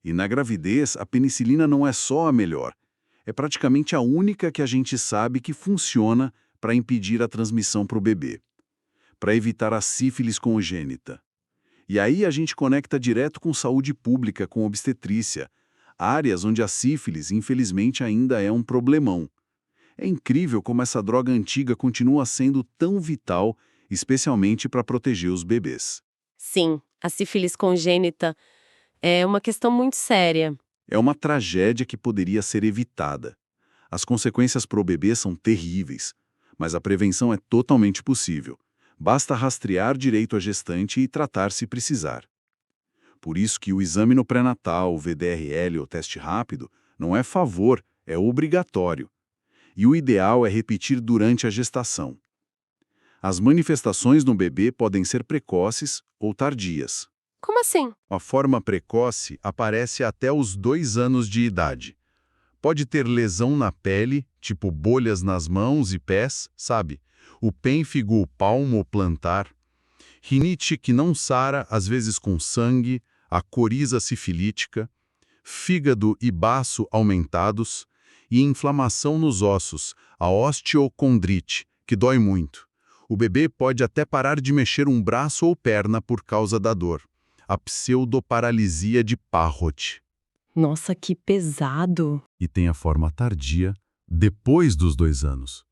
E na gravidez, a penicilina não é só a melhor. É praticamente a única que a gente sabe que funciona para impedir a transmissão para o bebê, para evitar a sífilis congênita. E aí a gente conecta direto com saúde pública, com obstetrícia, áreas onde a sífilis, infelizmente, ainda é um problemão. É incrível como essa droga antiga continua sendo tão vital, especialmente para proteger os bebês. Sim, a sífilis congênita é uma questão muito séria. É uma tragédia que poderia ser evitada. As consequências para o bebê são terríveis, mas a prevenção é totalmente possível. Basta rastrear direito a gestante e tratar se precisar. Por isso que o exame no pré-natal, o VDRL ou teste rápido, não é favor, é obrigatório. E o ideal é repetir durante a gestação. As manifestações no bebê podem ser precoces ou tardias. Como assim? A forma precoce aparece até os 2 anos de idade. Pode ter lesão na pele, tipo bolhas nas mãos e pés, sabe? O pênfigo palmo plantar. Rinite que não sara, às vezes com sangue, a coriza sifilítica. Fígado e baço aumentados. E inflamação nos ossos, a osteocondrite, que dói muito. O bebê pode até parar de mexer um braço ou perna por causa da dor. A pseudoparalisia de Parrot. Nossa, que pesado! E tem a forma tardia, depois dos 2 anos.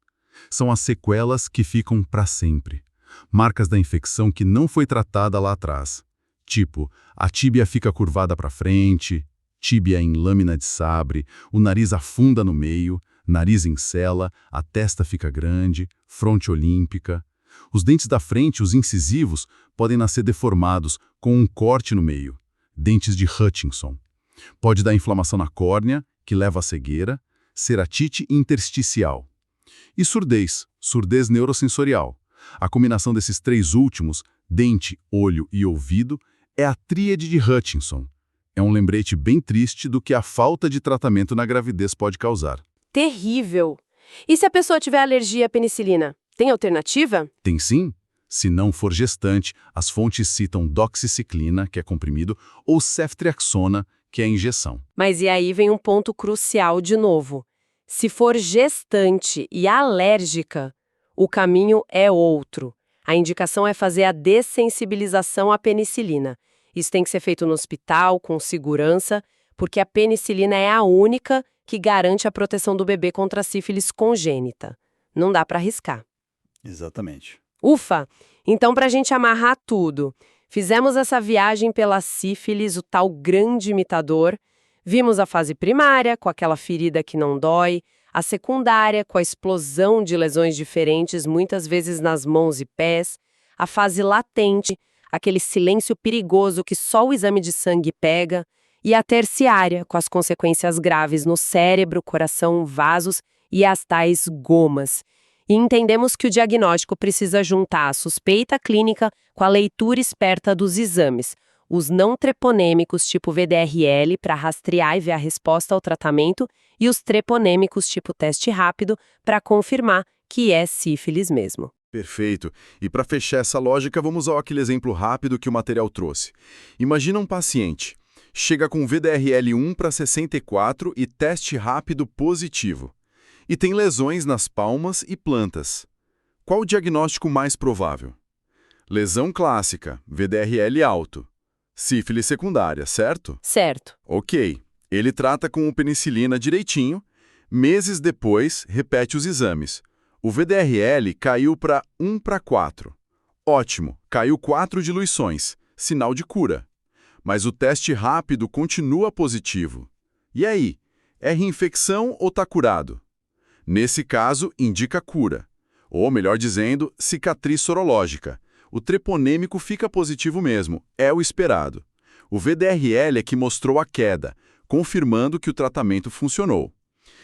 São as sequelas que ficam para sempre. Marcas da infecção que não foi tratada lá atrás. Tipo, a tíbia fica curvada para frente, tíbia em lâmina de sabre, o nariz afunda no meio, nariz em cela, a testa fica grande, fronte olímpica. Os dentes da frente, os incisivos, podem nascer deformados, com um corte no meio. Dentes de Hutchinson. Pode dar inflamação na córnea, que leva à cegueira, ceratite intersticial. E surdez, surdez neurosensorial. A combinação desses 3 últimos, dente, olho e ouvido, é a tríade de Hutchinson. É um lembrete bem triste do que a falta de tratamento na gravidez pode causar. Terrível! E se a pessoa tiver alergia à penicilina? Tem alternativa? Tem sim. Se não for gestante, as fontes citam doxiciclina, que é comprimido, ou ceftriaxona, que é injeção. Mas e aí vem um ponto crucial de novo. Se for gestante e alérgica, o caminho é outro. A indicação é fazer a dessensibilização à penicilina. Isso tem que ser feito no hospital, com segurança, porque a penicilina é a única que garante a proteção do bebê contra a sífilis congênita. Não dá para arriscar. Exatamente. Ufa! Então, para a gente amarrar tudo, fizemos essa viagem pela sífilis, o tal grande imitador, vimos a fase primária, com aquela ferida que não dói, a secundária, com a explosão de lesões diferentes, muitas vezes nas mãos e pés, a fase latente, aquele silêncio perigoso que só o exame de sangue pega, e a terciária, com as consequências graves no cérebro, coração, vasos e as tais gomas. E entendemos que o diagnóstico precisa juntar a suspeita clínica com a leitura esperta dos exames, os não treponêmicos tipo VDRL para rastrear e ver a resposta ao tratamento e os treponêmicos tipo teste rápido para confirmar que é sífilis mesmo. Perfeito. E para fechar essa lógica, vamos ao aquele exemplo rápido que o material trouxe. Imagina um paciente. Chega com VDRL 1 para 64 e teste rápido positivo. E tem lesões nas palmas e plantas. Qual o diagnóstico mais provável? Lesão clássica, VDRL alto. Sífilis secundária, certo? Certo. Ok. Ele trata com o penicilina direitinho. Meses depois, repete os exames. O VDRL caiu para 1 para 4. Ótimo, caiu 4 diluições. Sinal de cura. Mas o teste rápido continua positivo. E aí? É reinfecção ou está curado? Nesse caso, indica cura. Ou, melhor dizendo, cicatriz sorológica. O treponêmico fica positivo mesmo, é o esperado. O VDRL é que mostrou a queda, confirmando que o tratamento funcionou.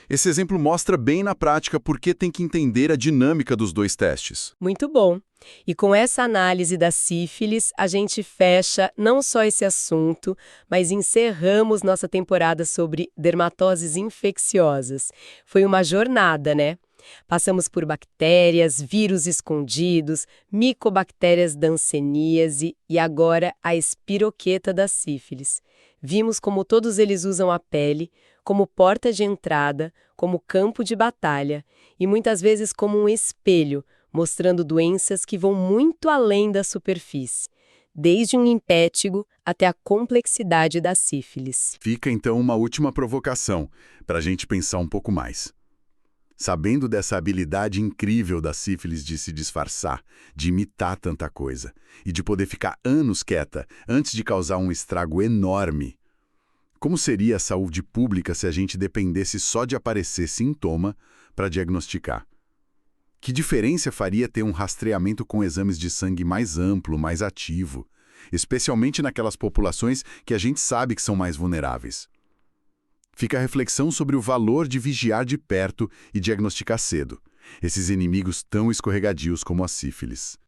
Esse exemplo mostra bem na prática por que tem que entender a dinâmica dos dois testes. Muito bom. E com essa análise da sífilis, a gente fecha não só esse assunto, mas encerramos nossa temporada sobre dermatoses infecciosas. Foi uma jornada, né? Passamos por bactérias, vírus escondidos, micobactérias danceníase e agora a espiroqueta da sífilis. Vimos como todos eles usam a pele como porta de entrada, como campo de batalha e muitas vezes como um espelho, mostrando doenças que vão muito além da superfície, desde um impétigo até a complexidade da sífilis. Fica então uma última provocação, para a gente pensar um pouco mais. Sabendo dessa habilidade incrível da sífilis de se disfarçar, de imitar tanta coisa, e de poder ficar anos quieta antes de causar um estrago enorme, como seria a saúde pública se a gente dependesse só de aparecer sintoma para diagnosticar? Que diferença faria ter um rastreamento com exames de sangue mais amplo, mais ativo, especialmente naquelas populações que a gente sabe que são mais vulneráveis? Fica a reflexão sobre o valor de vigiar de perto e diagnosticar cedo, esses inimigos tão escorregadios como a sífilis.